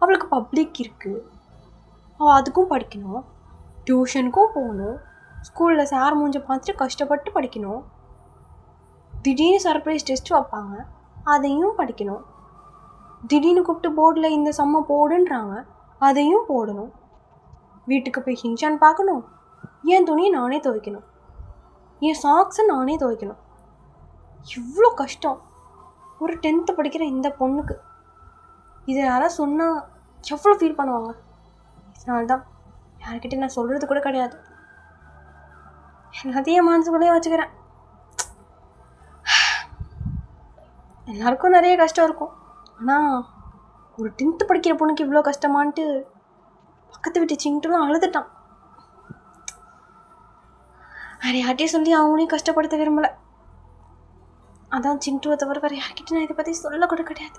அவளுக்கு பப்ளிக் இருக்குது, அவள் அதுக்கும் படிக்கணும், டியூஷனுக்கும் போகணும், ஸ்கூலில் சார் மூஞ்ச பார்த்துட்டு கஷ்டப்பட்டு படிக்கணும், திடீர்னு சர்ப்ரைஸ் டெஸ்ட் வைப்பாங்க அதையும் படிக்கணும், திடீர்னு கூப்பிட்டு போர்டில் இந்த சம்மை போடுன்றாங்க அதையும் போடணும், வீட்டுக்கு போய் ஹின்ஷான் பார்க்கணும், என் துணியை நானே துவைக்கணும், என் சாக்ஸை நானே துவைக்கணும். இவ்வளோ கஷ்டம் ஒரு 10th படிக்கிற இந்த பொண்ணுக்கு. இதை யாராவது சொன்னால் எவ்வளோ ஃபீல் பண்ணுவாங்க. இதனால தான் யார்கிட்ட நான் சொல்கிறது கூட கிடையாது, எல்லாத்தையும் மனசுக்குள்ளேயே வச்சுக்கிறேன். எல்லாருக்கும் நிறைய கஷ்டம் இருக்கும், ஆனால் ஒரு 10th படிக்கிற பொண்ணுக்கு இவ்வளோ கஷ்டமான்ட்டு பக்கத்து வீட்டு சின்ட்டுலாம் அழுதுட்டான். வேறு யார்கிட்டையும் சொல்லி அவங்களையும் கஷ்டப்படுத்த விரும்பலை. அதான் சின்ட்டுவை தவிர வேறு யார்கிட்ட நான் இதை பற்றி சொல்லக்கூட கிடையாது.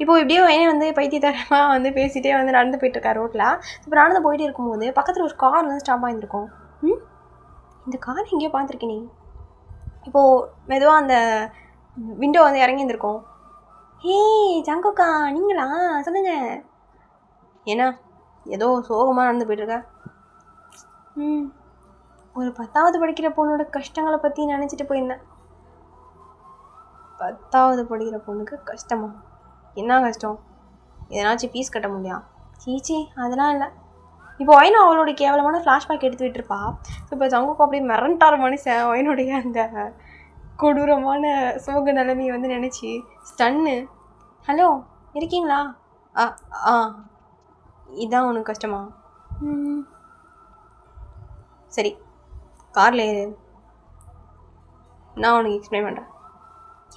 இப்போது இப்படியே என்னை வந்து பைத்தியத்தரமாக வந்து பேசிகிட்டே வந்து நடந்து போயிட்டுருக்கா ரோட்டில். இப்போ நடந்து போயிட்டே இருக்கும்போது பக்கத்தில் ஒரு கார் வந்து ஸ்டாப் ஆகிருக்கும். இந்த கார் எங்கேயோ பார்த்துருக்கேன். நீ இப்போது மெதுவாக அந்த விண்டோ வந்து இறங்கி இருந்திருக்கோம். ஹே ஜங்குக்கா நீங்களா, சொல்லுங்கள். ஏன்னா ஏதோ சோகமாக நடந்து போய்ட்டுருக்க. ஒரு 10வது படிக்கிற பொண்ணோட கஷ்டங்களை பற்றி நினச்சிட்டு போயிருந்தேன். 10வது படிக்கிற பொண்ணுக்கு கஷ்டமா? என்ன கஷ்டம்? எதனாச்சும் ஃபீஸ் கட்ட முடியா? சீச்சி அதெல்லாம் இல்லை. இப்போ ஒயினா அவளுடைய கேவலமான ஃப்ளாஷ்பேக் எடுத்து விட்டுருப்பா. இப்போ ஜங்குக்கு அப்படியே மிரண்டார மனுஷன் ஒயினுடைய அந்த கொடூரமான சோக நிலைமையை வந்து நினச்சி ஸ்டன்னு. ஹலோ இருக்கீங்களா? ஆ இதான் உனக்கு கஷ்டமா? சரி காரில் ஏறு, நான் உனக்கு எக்ஸ்பிளைன் பண்ணுறேன்.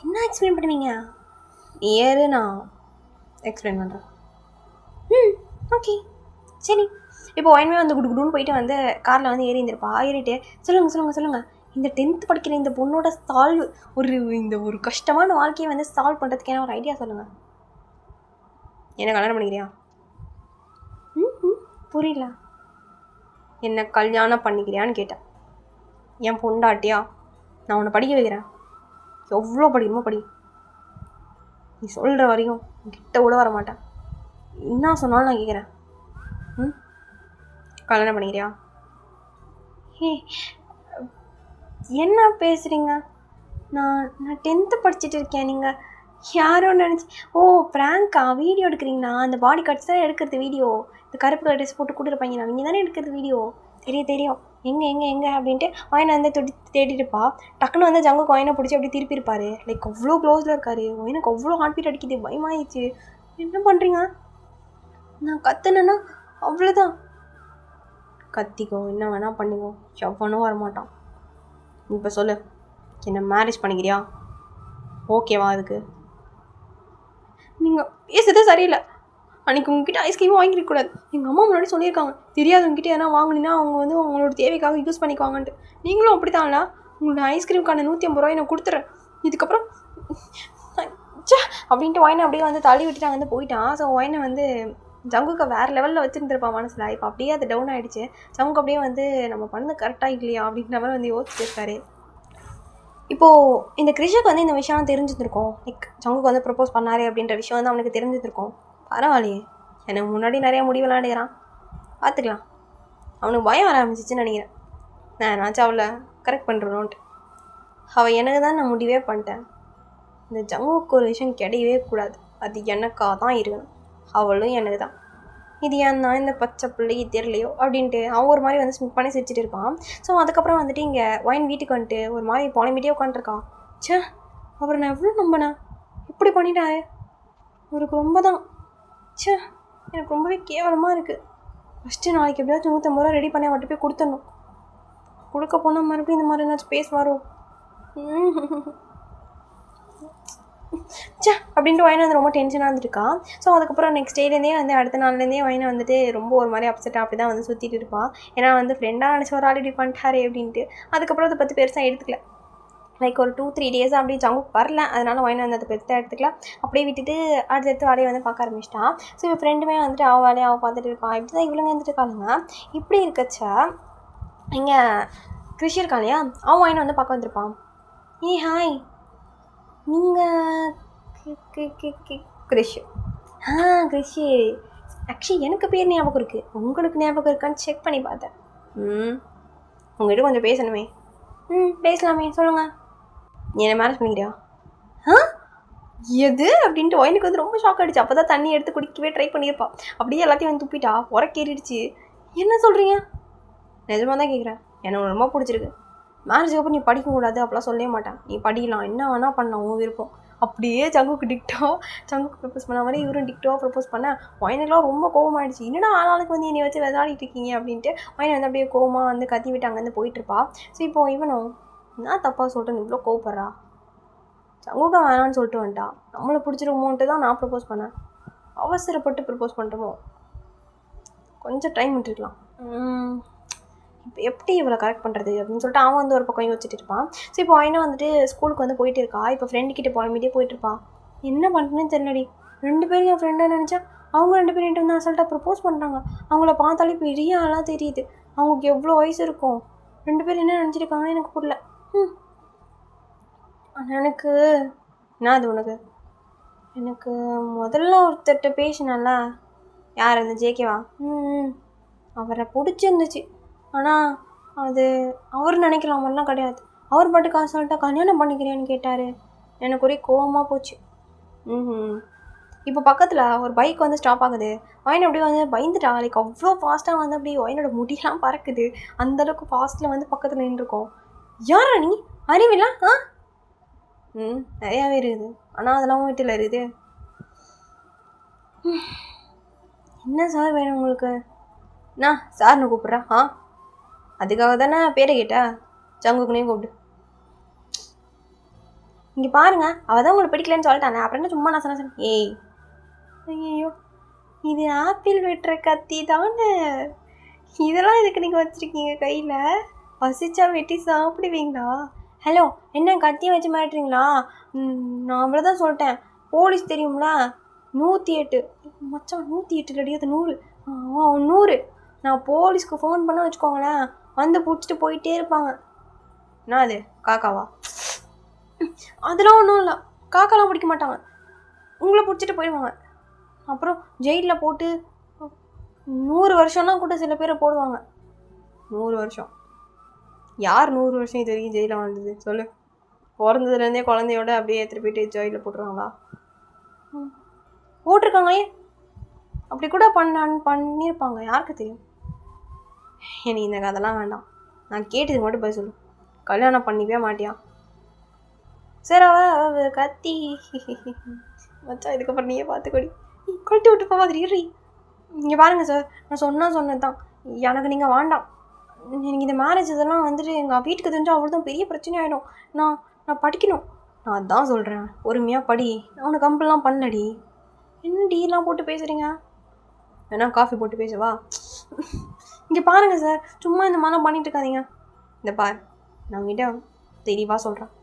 என்ன எக்ஸ்பிளைன் பண்ணுவீங்க? ஏறு, நான் எக்ஸ்பிளைன் பண்ணுறேன். ஓகே சரி. இப்போ ஒயின்மே வந்து குடுன்னு போயிட்டு வந்து காரில் வந்து ஏறிந்திருப்பா. ஏறிட்டு சொல்லுங்கள் இந்த 10th படிக்கிற இந்த பொண்ணோட இந்த ஒரு கஷ்டமான வாழ்க்கையை வந்து சால்வ் பண்ணுறதுக்கான ஒரு ஐடியா சொல்லுங்கள். என்ன கல்யாணம் பண்ணிக்கிறியா? புரியல. என்ன கல்யாணம் பண்ணிக்கிறியான்னு கேட்டேன். என் பொண்டாட்டியா? நான் உன்னை படிக்க வைக்கிறேன், எவ்வளோ படிக்கணுமோ படி. நீ சொல்கிற வரையும் கிட்ட கூட வர மாட்டேன். என்ன சொன்னாலும் நான் கேட்குறேன். கல்யாணம் பண்ணிக்கிறியா? என்ன பேசுகிறீங்க? நான் 10th படிச்சுட்டு இருக்கேன். நீங்கள் யாரோ நினச்சி. ஓ ப்ராங்கா? வீடியோ எடுக்கிறீங்களா? அந்த பாடி கட்ஸ் தான் எடுக்கிறது வீடியோ. இந்த கருப்பு கலர் ட்ரெஸ் போட்டு கூட்டிருப்பாங்க, நான் நீங்கள் தானே எடுக்கிறது வீடியோ. தெரியும். எங்கே அப்படின்ட்டு ஒயினை வந்து தேடிட்டுப்பா. டக்குன்னு வந்து ஜங்குக்கு ஒயினை பிடிச்சி அப்படி திருப்பி இருப்பார். லைக் அவ்வளோ க்ளோஸில் இருக்கார். ஒயினுக்கு அவ்வளோ ஹார்ட் பீட் அடிக்குது, பயமாயிடுச்சு. என்ன பண்ணுறீங்க? நான் கத்துனேன்னா அவ்வளோதான். கத்திக்கோ, என்ன வேணால் பண்ணிக்கோ, எவ்வளோ வரமாட்டான். இப்போ சொல்லு, என்ன மேரேஜ் பண்ணிக்கிறியா? ஓகேவா? அதுக்கு நீங்கள் பேசுறதே சரியில்லை. அன்றைக்கி உங்ககிட்ட ஐஸ்கிரீமும் வாங்கிருக்கக்கூடாது. எங்கள் அம்மா முன்னாடி சொல்லியிருக்காங்க, தெரியாதவங்ககிட்ட எதனா வாங்கினீங்கன்னா அவங்க வந்து அவங்களோட தேவைக்காக யூஸ் பண்ணிக்குவாங்கன்ட்டு. நீங்களும் அப்படி தான்ல. உங்களோட ஐஸ்கிரீமுக்கான 150 ரூபாய் நான் கொடுத்துட்றேன். இதுக்கப்புறம் அப்படின்ட்டு ஒயினை அப்படியே வந்து தள்ளி விட்டுட்டு வந்து போயிட்டான். ஸோ ஒயினை வந்து ஜங்குக்கு வேறு லெவலில் வச்சுருந்துருப்பான் மனசில். இப்போ அப்படியே அது டவுன் ஆகிடுச்சு. ஜங்குக்கு அப்படியே வந்து நம்ம பண்ணது கரெக்டாக இல்லையா அப்படின்ற மாதிரி வந்து யோசிச்சுட்டு இருக்காரு. இப்போது இந்த கிரிஷுக்கு வந்து இந்த விஷயம் தெரிஞ்சுருந்துருக்கோம். லைக் ஜங்குக்கு வந்து ப்ரப்போஸ் பண்ணாரு அப்படின்ற விஷயம் வந்து அவனுக்கு தெரிஞ்சுருந்துருக்கோம். பரவாயில்லையே, எனக்கு முன்னாடி நிறையா முடி விளாண்டுக்கிறான், பார்த்துக்கலாம். அவனுக்கு பயம் வர ஆரம்பிச்சிச்சுன்னு நினைக்கிறேன். நான் என்னாச்சும் அவளை கரெக்ட் பண்ணுறோன்ட்டு. அவள் எனக்கு தான் நான் முடிவே பண்ணிட்டேன். இந்த ஜங்குக்கு ஒரு விஷயம் கிடையவே கூடாது, அது எனக்காக தான் இருக்கணும். அவளும் எனக்கு தான். இது ஏன் தான் இந்த பச்சை பிள்ளைக்கு தெரியலையோ அப்படின்ட்டு அவன் ஒரு மாதிரி வந்து ஸ்மிட் பண்ணி சிரிச்சிட்டு இருப்பான். ஸோ அதுக்கப்புறம் வந்துட்டு இங்கே ஒயின் வீட்டுக்கு வந்துட்டு ஒரு மாதிரி புலம்பிட்டே உட்காந்துருக்கான். சே, அப்புறம் நான் எவ்வளோ நம்பினேன், இப்படி பண்ணிட்டாரு. அவருக்கு ரொம்ப தான். சே, எனக்கு ரொம்பவே கேவலமாக இருக்குது. ஃபஸ்ட்டு நாளைக்கு எப்படியாச்சும் 150 ரூபா ரெடி பண்ணி அவர்கிட்ட போய் கொடுத்துடணும். கொடுக்க போனால் மறுபடியும் இந்த மாதிரி என்னாச்சும் பேசுவாரோ. சே அப்படின்ட்டு ஒயினை வந்து ரொம்ப டென்ஷனாக இருந்துருக்கான். ஸோ அதுக்கப்புறம் நெக்ஸ்ட் டேலேருந்தே வந்து அடுத்த நாள்லேருந்தே ஒயினை வந்துட்டு ரொம்ப ஒரு மாதிரி அப்செட்டாக அப்படி தான் வந்து சுற்றிட்டு இருப்பான். ஏன்னா வந்து ஃப்ரெண்டாக நினச்ச ஒரு ஆள் இப்படி பண்ணிட்டாரே அப்படின்ட்டு. அதுக்கப்புறம் அதை பற்றி பெருசாக எடுத்துக்கல. லைக் ஒரு 2-3 டேஸாக அப்படி ஜங்குக்கு வரல. அதனால் ஒயினை வந்து அதை பெருசாக எடுத்துக்கலாம். அப்படியே விட்டுட்டு அடுத்தடுத்து வேலையை வந்து பார்க்க ஆரம்பிச்சிட்டான். ஸோ இவன் ஃப்ரெண்டுமே வந்துட்டு அவள் வேலையை அவள் பார்த்துட்டு இருக்கான். இப்படி தான் இவளுங்க வந்துட்டு இருக்காளுங்க. இப்படி இருக்கச்ச இங்கே கிருஷி இருக்கான் இல்லையா, அவன் ஒயினை வந்து பார்க்க வந்திருப்பான். ஹாய், நீங்கள் கிரிஷ்? கிரிஷ். ஆக்சுவலி எனக்கு பேர் ஞாபகம் இருக்குது, உங்களுக்கு ஞாபகம் இருக்கான்னு செக் பண்ணி பார்த்தேன். உங்கள்கிட்ட கொஞ்சம் பேசணுமே. பேசலாமே, சொல்லுங்கள். நீ என்ன மேரேஜ் பண்ணிக்கிறியா? எது அப்படின்ட்டு ஒயினுக்கு வந்து ரொம்ப ஷாக் ஆகிடுச்சு. அப்போ தான் தண்ணி எடுத்து குடிக்கவே ட்ரை பண்ணியிருப்பான். அப்படியே எல்லாத்தையும் வந்து துப்பிட்டா, உரக்கேறிடுச்சு. என்ன சொல்கிறீங்க? நிஜமாக தான் கேட்குறேன், எனக்கு ரொம்ப பிடிச்சிருக்கு. மேரேஜுக்கு அப்புறம் நீ படிக்கக்கூடாது அப்படிலாம் சொல்லவே மாட்டேன். நீ படிக்கலாம், என்ன வேணால் பண்ணலாம், உன் விருப்பம். அப்படியே ஜங்குக்கு ப்ரப்போஸ் பண்ண மாதிரி இவரும் டிக்டோவாக ப்ரப்போஸ் பண்ண ஒயினுக்குலாம் ரொம்ப கோவமாகிடுச்சு. என்னடா ஆளாளுக்கு வந்து என்னை வச்சு விளையாடிட்டு இருக்கீங்க அப்படின்ட்டு ஒயினை வந்து அப்படியே கோவமாக வந்து கத்தி விட்டு அங்கேருந்து போயிட்டுருப்பா. ஸோ இப்போ இவனும் என்ன தப்பாக சொல்லிட்டு இவ்வளோ கோவப்படுறா, ஜங்குக்கா வேணான்னு சொல்லிட்டு வந்துட்டா. நம்மளை பிடிச்சிருமோன்ட்டு தான் நான் ப்ரப்போஸ் பண்ணேன். அவசரப்பட்டு ப்ரப்போஸ் பண்ணுறோமோ, கொஞ்சம் டைம் விட்டுருக்கலாம். இப்போ எப்படி இவளை கரெக்ட் பண்ணுறது அப்படின்னு சொல்லிட்டு அவன் வந்து ஒரு பக்கம் யோசிச்சுட்டு இருப்பான். ஸோ இப்போ ஒயினை வந்துட்டு ஸ்கூலுக்கு வந்து போயிட்டு இருக்கா. இப்போ ஃப்ரெண்டுக்கிட்ட புலம்பிட்டே போயிட்டுருப்பா. என்ன பண்ணுறேன்னு தெரியலடி, 2 பேரும் என் ஃப்ரெண்டாக நினச்சா அவங்க 2 பேரும் என்கிட்ட வந்து அசால்ட்டாக ப்ரப்போஸ் பண்ணுறாங்க. அவங்கள பார்த்தாலே பெரிய ஆளாக தெரியுது. அவங்களுக்கு எவ்வளோ வயசு இருக்கும். 2 பேரும் என்ன நினச்சிருக்காங்கன்னு எனக்கு புரியல. எனக்கு என்ன அது உனக்கு? எனக்கு முதல்ல ஒருத்தர்கிட்ட பேசினல, யார் அந்த ஜேகேவா? அவரை பிடிச்சிருந்துச்சு. ஆனால் அது அவர் நினைக்கிற மாதிரிலாம் கிடையாது. அவர் பாட்டுக்கு அசால்ட்டாக கல்யாணம் பண்ணிக்கிறேன்னு கேட்டார். எனக்கு ஒரே கோவமாக போச்சு. இப்போ பக்கத்தில் ஒரு பைக் வந்து ஸ்டாப் ஆகுது. ஒயின் அப்படியே வந்து பயந்துட்டா. லைக் அவ்வளோ ஃபாஸ்ட்டாக வந்து அப்படியே ஒயினோட முடியெல்லாம் பறக்குது. அந்தளவுக்கு ஃபாஸ்ட்டில் வந்து பக்கத்தில் நின்றுருக்கோம். யாரா நீ? அறிவில்லா? நிறையாவே இருக்குது. ஆனால் அதெல்லாம் வீட்டில் இருக்குது. என்ன சார் வேணும் உங்களுக்கு? நான் சார்னு கூப்பிட்றேன். அதுக்காக தானே பேரை கேட்டா? ஜங்குக்குனேயும் கூப்பிடு. இங்கே பாருங்க, அவள் தான் உங்களுக்கு பிடிக்கலன்னு சொல்லிட்டானே, அப்புறம் என்ன சும்மா நான் சொன்னேன். ஏய் ஐயோ, இது ஆப்பிள் வெட்டுற கத்தி தானே. இதெல்லாம் இதுக்கு நீங்கள் வச்சுருக்கீங்க கையில்? பசிச்சா வெட்டி சாப்பிடுவீங்களா? ஹலோ, என்ன கத்தியை வச்சு மாட்டுறீங்களா? நான் அவ்வளோதான் சொல்லிட்டேன். போலீஸ் தெரியும்ல? 108 மச்சான். 108 இல்லடி, அது 100. 100. நான் போலீஸ்க்கு ஃபோன் பண்ண வச்சுக்கோங்களேன், வந்து பிடிச்சிட்டு போயிட்டே இருப்பாங்க. என்ன அது காக்காவா? அதெல்லாம் ஒன்றும் இல்லை, காக்காலாம் பிடிக்க மாட்டாங்க. உங்களை பிடிச்சிட்டு போயிடுவாங்க. அப்புறம் ஜெயிலில் போட்டு 100 வருஷம்லாம் கூட சில பேரை போடுவாங்க. 100 வருஷம்? யார் 100 வருஷம் இது வரைக்கும் ஜெயிலில் வந்தது சொல்லு? பிறந்ததுலேருந்தே குழந்தையோட அப்படியே எடுத்துகிட்டு போயிட்டு ஜெயிலில் போட்டுருவாங்களா? போட்டிருக்காங்களே, அப்படி கூட பண்ணியிருப்பாங்க, யாருக்கு தெரியும்? எனக்கு இந்த கதைலாம் வேண்டாம். நான் கேட்டதுக்கு மட்டும் போய் சொல்லு. கல்யாணம் பண்ணிக்கவே மாட்டியா? சரி, அவ கத்தி மச்சா, இதுக்கப்புறம் நீயே பார்த்துக்கொடி. கொளுத்து விட்டு போவாதிரி. இங்கே பாருங்கள் சார், நான் சொன்னது தான். எனக்கு நீங்கள் வேண்டாம். எனக்கு இந்த மேரேஜ் இதெல்லாம் வந்துட்டு எங்கள் வீட்டுக்கு தெரிஞ்சால் அவ்வளோதான் பெரிய பிரச்சனை ஆகிடும். நான் படிக்கணும். நான் அதான் சொல்கிறேன், பொறுமையாக படி. நான் உனக்கு கம்பெல்லாம் பண்ணலடி. என்ன டீலாம் போட்டு பேசுகிறீங்க? வேணா காஃபி போட்டு பேசவா? இங்கே பாருங்கள் சார், சும்மா இந்த மாதிரிலாம் பண்ணிட்டு இருக்காதீங்க. இந்த பார், நான் உங்ககிட்ட தெளிவாக சொல்கிறேன்,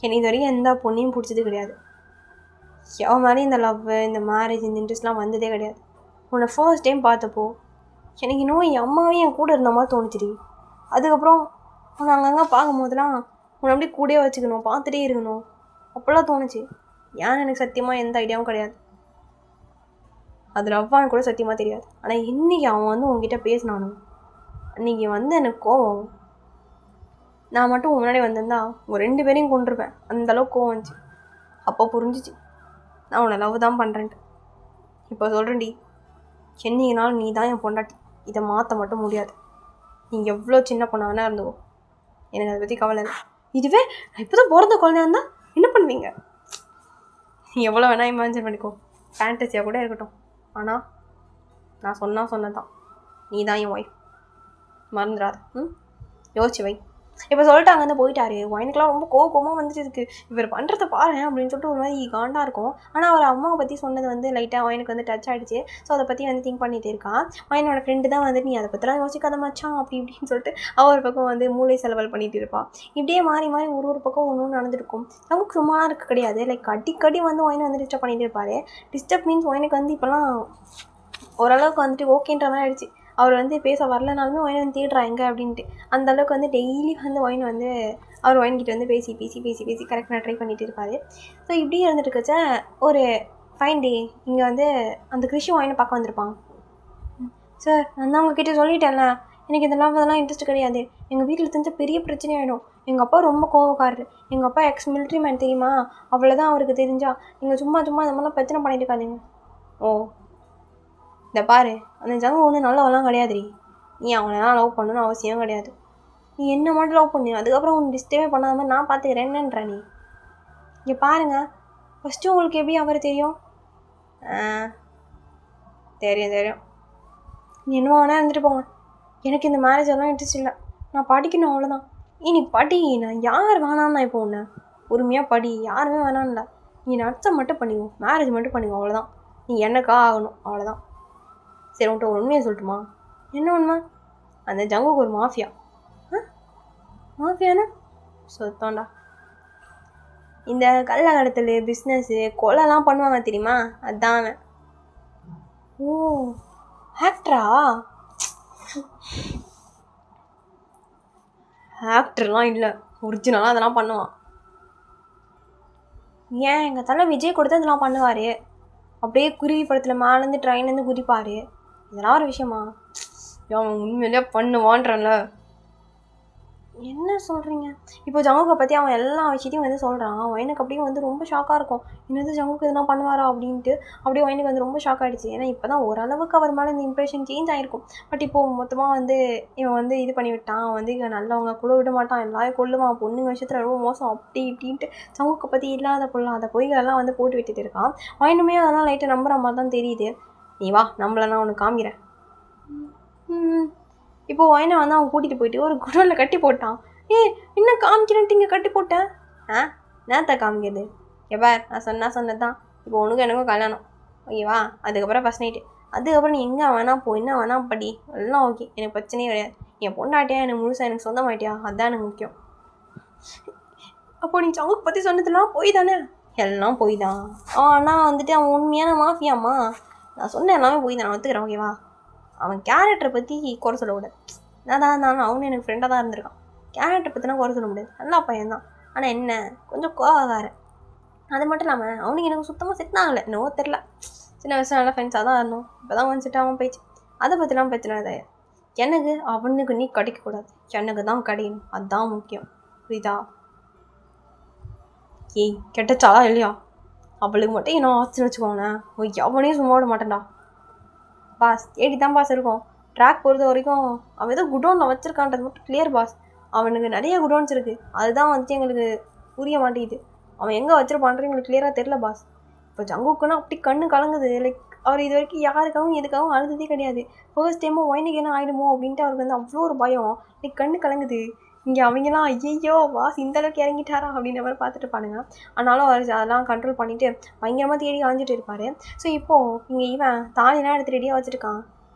எனக்கு இது வரைக்கும் எந்த பொண்ணையும் பிடிச்சது கிடையாது. எவன் மேலேயும் இந்த லவ், இந்த மேரேஜ், இந்த இன்ட்ரெஸ்ட்லாம் வந்ததே கிடையாது. உன்னை ஃபர்ஸ்ட் டைம் பார்த்தப்போ எனக்கு இன்னும் என் அம்மாவே என் கூட இருந்த மாதிரி தோணுச்சுடி. அதுக்கப்புறம் உன்னை அங்கங்கே பார்க்கும் போதெல்லாம் உன்னை அப்படியே கூடயே வச்சுக்கணும், பார்த்துட்டே இருக்கணும், அப்போல்லாம் தோணுச்சு. ஏன்னு எனக்கு சத்தியமாக எந்த ஐடியாவும் கிடையாது. அது லவ்வான்னு கூட சத்தியமாக தெரியாது. ஆனால் இன்றைக்கி அவன் வந்து உங்ககிட்ட பேசினானு, அன்றைக்கி வந்து எனக்கு கோவம். நான் மட்டும் முன்னாடி வந்திருந்தா உங்கள் 2 பேரையும் கொண்டிருப்பேன். அந்தளவுக்கு கோவம் வந்துச்சு. அப்போ புரிஞ்சிச்சு நான் உன்னை லவ் தான் பண்ணுறேன்ட்டு. இப்போ சொல்கிறேன்டி, என்னைக்குனாலும் நீ தான் என் பொண்டாட்டி. இதை மாற்ற மட்டும் முடியாது. நீ எவ்வளோ சின்ன பொண்ணா வேணா இருந்துவோ, எனக்கு அதை பற்றி கவலை இல்லை. இதுவே நான் இப்போ தான் பிறந்த குழந்தையா இருந்தால் என்ன பண்ணுவீங்க? நீ எவ்வளோ வேணா இமேஜின் பண்ணிக்கோ, ஃபேண்டஸியாக கூட இருக்கட்டும். ஆனால் நான் சொன்னதான், நீ தான் என் ஒய்ஃப். மறந்துடாத. யோசிச்சு வை. இப்போ சொல்லிட்டு அங்கேருந்து போயிட்டாரு. ஒயினுக்குலாம் ரொம்ப கோவமாக வந்துட்டு இருக்கு. இவர் பண்ணுறத பாரு அப்படின்னு சொல்லிட்டு ஒரு மாதிரி காண்டாக இருக்கும். ஆனால் அவர் அம்மாவை பற்றி சொன்னது வந்து லைட்டாக ஒயினுக்கு வந்து டச் ஆகிடுச்சு. ஸோ அதை பற்றி வந்து திங்க் பண்ணிகிட்டே இருக்கான். ஒயினோட ஃப்ரெண்டு தான் வந்துட்டு நீ அதை பற்றிலாம் யோசிக்காத மச்சான் அப்படி இப்படின்னு சொல்லிட்டு அவர் பக்கம் வந்து மூளை செலவல் பண்ணிகிட்டு இருப்பாள். இப்படியே மாறி மாறி ஒரு பக்கம் ஒன்று நடந்துருக்கும். நமக்கு சும்மா இருக்க கிடையாது. லைக் அடிக்கடி வந்து ஒயினை வந்து டிஸ்டர்ப் பண்ணிகிட்டு இருப்பார். டிஸ்டர்ப் மீன்ஸ் ஒயினுக்கு வந்து இப்போலாம் ஓரளவுக்கு வந்துட்டு ஓகேன்ற மாதிரி ஆகிடுச்சு. அவர் வந்து பேச வரலனாலுமே ஒயின் வந்து தேடுறா எங்கே அப்படின்ட்டு. அந்தளவுக்கு வந்து டெய்லி வந்து ஒயின் வந்து அவர் ஒயின்கிட்ட வந்து பேசி கரெக்டாக ட்ரை பண்ணிகிட்டு இருப்பார். ஸோ இப்படியே இருந்துட்டு இருக்கச்ச ஒரு ஃபைன் டே இங்கே வந்து அந்த கிருஷி ஒயினை பார்க்க வந்திருப்பான். சார், நான் தான் உங்ககிட்ட சொல்லிட்டேன்ல, எனக்கு இதெல்லாம் இன்ட்ரெஸ்ட் கிடையாது. எங்கள் வீட்டில் தெரிஞ்ச பெரிய பிரச்சனை ஆகிடும். எங்கள் அப்பா ரொம்ப கோவக்காரரு. எங்கள் அப்பா எக்ஸ் மிலிட்ரி மேன் தெரியுமா? அவ்வளோதான் அவருக்கு தெரிஞ்சா. நீங்கள் சும்மா இந்த மாதிரிலாம் பிரச்சனை பண்ணிட்டு இருக்காதீங்க. ஓ, இந்த பாரு, அந்த ஜங்கு ஒன்றும் நல்லவெல்லாம் கிடையாதுடி. நீ அவனெல்லாம் லவ் பண்ணணும்னு அவசியம் கிடையாது. நீ என்ன மட்டும் லவ் பண்ணு, அதுக்கப்புறம் உன்னை டிஸ்டர்பே பண்ணாத மாதிரி நான் பார்த்துக்கிறேன். என்னன்ற நீ? இங்கே பாருங்கள், ஃபஸ்ட்டு உங்களுக்கு எப்படி அவர் தெரியும்? தெரியும். நீ என்ன வேணா இருந்துட்டு போங்க. எனக்கு இந்த மேரேஜ் எல்லாம் இன்ட்ரெஸ்ட் இல்லை. நான் படிக்கணும், அவ்வளோதான். நீ படி. நான் யார் வேணான்னா இப்போ ஒன்று பொறுமையாக படி. யாருமே வேணான்ல. நீ நட்சை மட்டும் பண்ணிக்குவோம், மேரேஜ் மட்டும் பண்ணிக்குவோம், அவ்வளோதான். நீ என்னக்கா ஆகணும், அவ்வளோதான். சரி, உன்ட்ட ஒரு உண்மையை சொல்லட்டுமா? என்ன உண்மை? அந்த ஜங்குக்கு ஒரு மாஃபியா. மாஃபியானா சொத்தோண்டா. இந்த கள்ள கடத்தல், பிஸ்னஸ்ஸு, கொலைலாம் பண்ணுவாங்க தெரியுமா? அதுதான் அவன். ஓ, ஆக்டரா? ஆக்டர்லாம் இல்லை, ஒரிஜினலாக அதெல்லாம் பண்ணுவான். ஏன் எங்கள் தலை விஜய் கொடுத்து இதெல்லாம் பண்ணுவார். அப்படியே குருவி படத்தில் மேலேருந்து ட்ரெயின்லேருந்து குதிப்பார். இதெல்லாம் ஒரு விஷயமா? அவன் உண்மையிலே பண்ணுவான்றல. என்ன சொல்கிறீங்க? இப்போ ஜங்குக்கை பற்றி அவன் எல்லா விஷயத்தையும் வந்து சொல்கிறான். எனக்கு அப்படியே வந்து ரொம்ப ஷாக்காக இருக்கும். என்னது ஜங்குக்கு இதெல்லாம் பண்ணுவாரா அப்படின்ட்டு. அப்படியே எனக்கு வந்து ரொம்ப ஷாக் ஆகிடுச்சு. ஏன்னா இப்போ தான் ஓரளவுக்கு அவர் மேலே இந்த இம்ப்ரெஷன் சேஞ்ச் ஆகிருக்கும். பட் இப்போது மொத்தமாக வந்து இவன் வந்து இது பண்ணி விட்டான். வந்து இவன் நல்லவங்க கூட விட மாட்டான், எல்லாரையும் கொல்லுவான், பொண்ணுங்க விஷயத்தில் ரொம்ப மோசம் அப்படி இப்படின்ட்டு ஜங்குக்கை பற்றி இல்லாத பொருளாத பொய்களெல்லாம் வந்து போட்டு விட்டுட்டு இருக்கான். வயனுமே அதெல்லாம் லைட்டாக நம்புற மாதிரி தான் தெரியுது. நீ வா, நம்மள உனக்கு காமிக்கிறேன். இப்போது வயனை வந்து அவன் கூட்டிகிட்டு போயிட்டு ஒரு குடோனில் கட்டி போட்டான். இன்னும் காமிக்கிறேன்ட்டு இங்கே கட்டி போட்டேன். நேரத்தை காமிக்கிறது எப்பார், நான் சொன்னது தான். இப்போ உனக்கு எனக்கும் கல்யாணம், ஓகேவா? அதுக்கப்புறம் ஃபஸ்ட் நைட்டு, அதுக்கப்புறம் நீ எங்கே வேணால் போ, என்ன வேணால் படி, எல்லாம் ஓகே, எனக்கு பிரச்சனையே கிடையாது. என் பொண்ணாட்டியா எனக்கு முழுசாக எனக்கு சொந்தமாட்டியா, அதுதான் எனக்கு முக்கியம். அப்போது நீ சவுக்கு பற்றி சொன்னதுலாம் போய் தானே? எல்லாம் போய் தான். ஆனால் வந்துட்டு அவன் உண்மையான மாஃபியாம்மா. நான் சொன்னேன் எல்லாமே போய் தான், நான் ஒத்துக்கிறேன், ஓகேவா? அவன் கேரக்டரை பற்றி குறை சொல்ல விட, நான் தான் இருந்தாலும் அவனு எனக்கு ஃப்ரெண்டாக தான் இருந்திருக்கான். கேரக்டரை பற்றினா குறை சொல்ல முடியாது, நல்லா பையன்தான். ஆனால் என்ன கொஞ்சம் கோவக்காரன். அது மட்டும் இல்லாமல் அவனுக்கு எனக்கு சுத்தமாக செட் ஆகலை, என்னவோ தெரில. சின்ன வயசுல நல்லா ஃப்ரெண்ட்ஸாக தான் இருந்தோம், இப்போ தான் வந்து செட் ஆகாமல் போயிடுச்சு. அதை பற்றிலாம் பிரச்சனை கிடையாது. எனக்கு அவனுக்கு நீ கிடைக்கக்கூடாது, எனக்கு தான் கிடைக்கணும், அதுதான் முக்கியம், புரியுதா? ஏய் கெட்டச்சாலா இல்லையா? அவளுக்கு மட்டும் என்ன ஆச்சுன்னு வச்சுக்கோங்களேன், எவனையும் சும்மா விட மாட்டேன்டா. பாஸ் ஏடி தான் பாஸ் இருக்கும். ட்ராக் பொறுத்த வரைக்கும் அவன் ஏதோ குடோனில் வச்சுருக்கான்றது மட்டும் கிளியர் பாஸ். அவனுக்கு நிறைய குடோன்ஸ் இருக்குது, அதுதான் வந்துட்டு எங்களுக்கு புரிய மாட்டேங்குது. அவன் எங்கே வச்சிருப்பான்றது எங்களுக்கு கிளியராக தெரில பாஸ். இப்போ ஜங்குக்குன்னா அப்படி கண்ணு கலங்குது. லைக் அவர் இது வரைக்கும் யாருக்காகவும் எதுக்காகவும் அழுததே கிடையாது. ஃபர்ஸ்ட் டைமும் ஒயினுக்கு என்ன ஆகிடுமோ அப்படின்ட்டு அவருக்கு வந்து அவ்வளோ ஒரு பயம். லைக் கண்ணு கலங்குது. இங்கே அவங்கெல்லாம் ஐயோ பாஸ் இந்த அளவுக்கு இறங்கிட்டாரா அப்படின்ற மாதிரி பார்த்துட்டு இருப்பானுங்க. ஆனாலும் அவர் அதெல்லாம் கண்ட்ரோல் பண்ணிவிட்டு பயங்கரமாக தேடி அலைஞ்சிட்டு இருப்பார். ஸோ இப்போது இங்கே இவன் தாலிலாம் எடுத்து ரெடியாக வச்சுருக்கான்.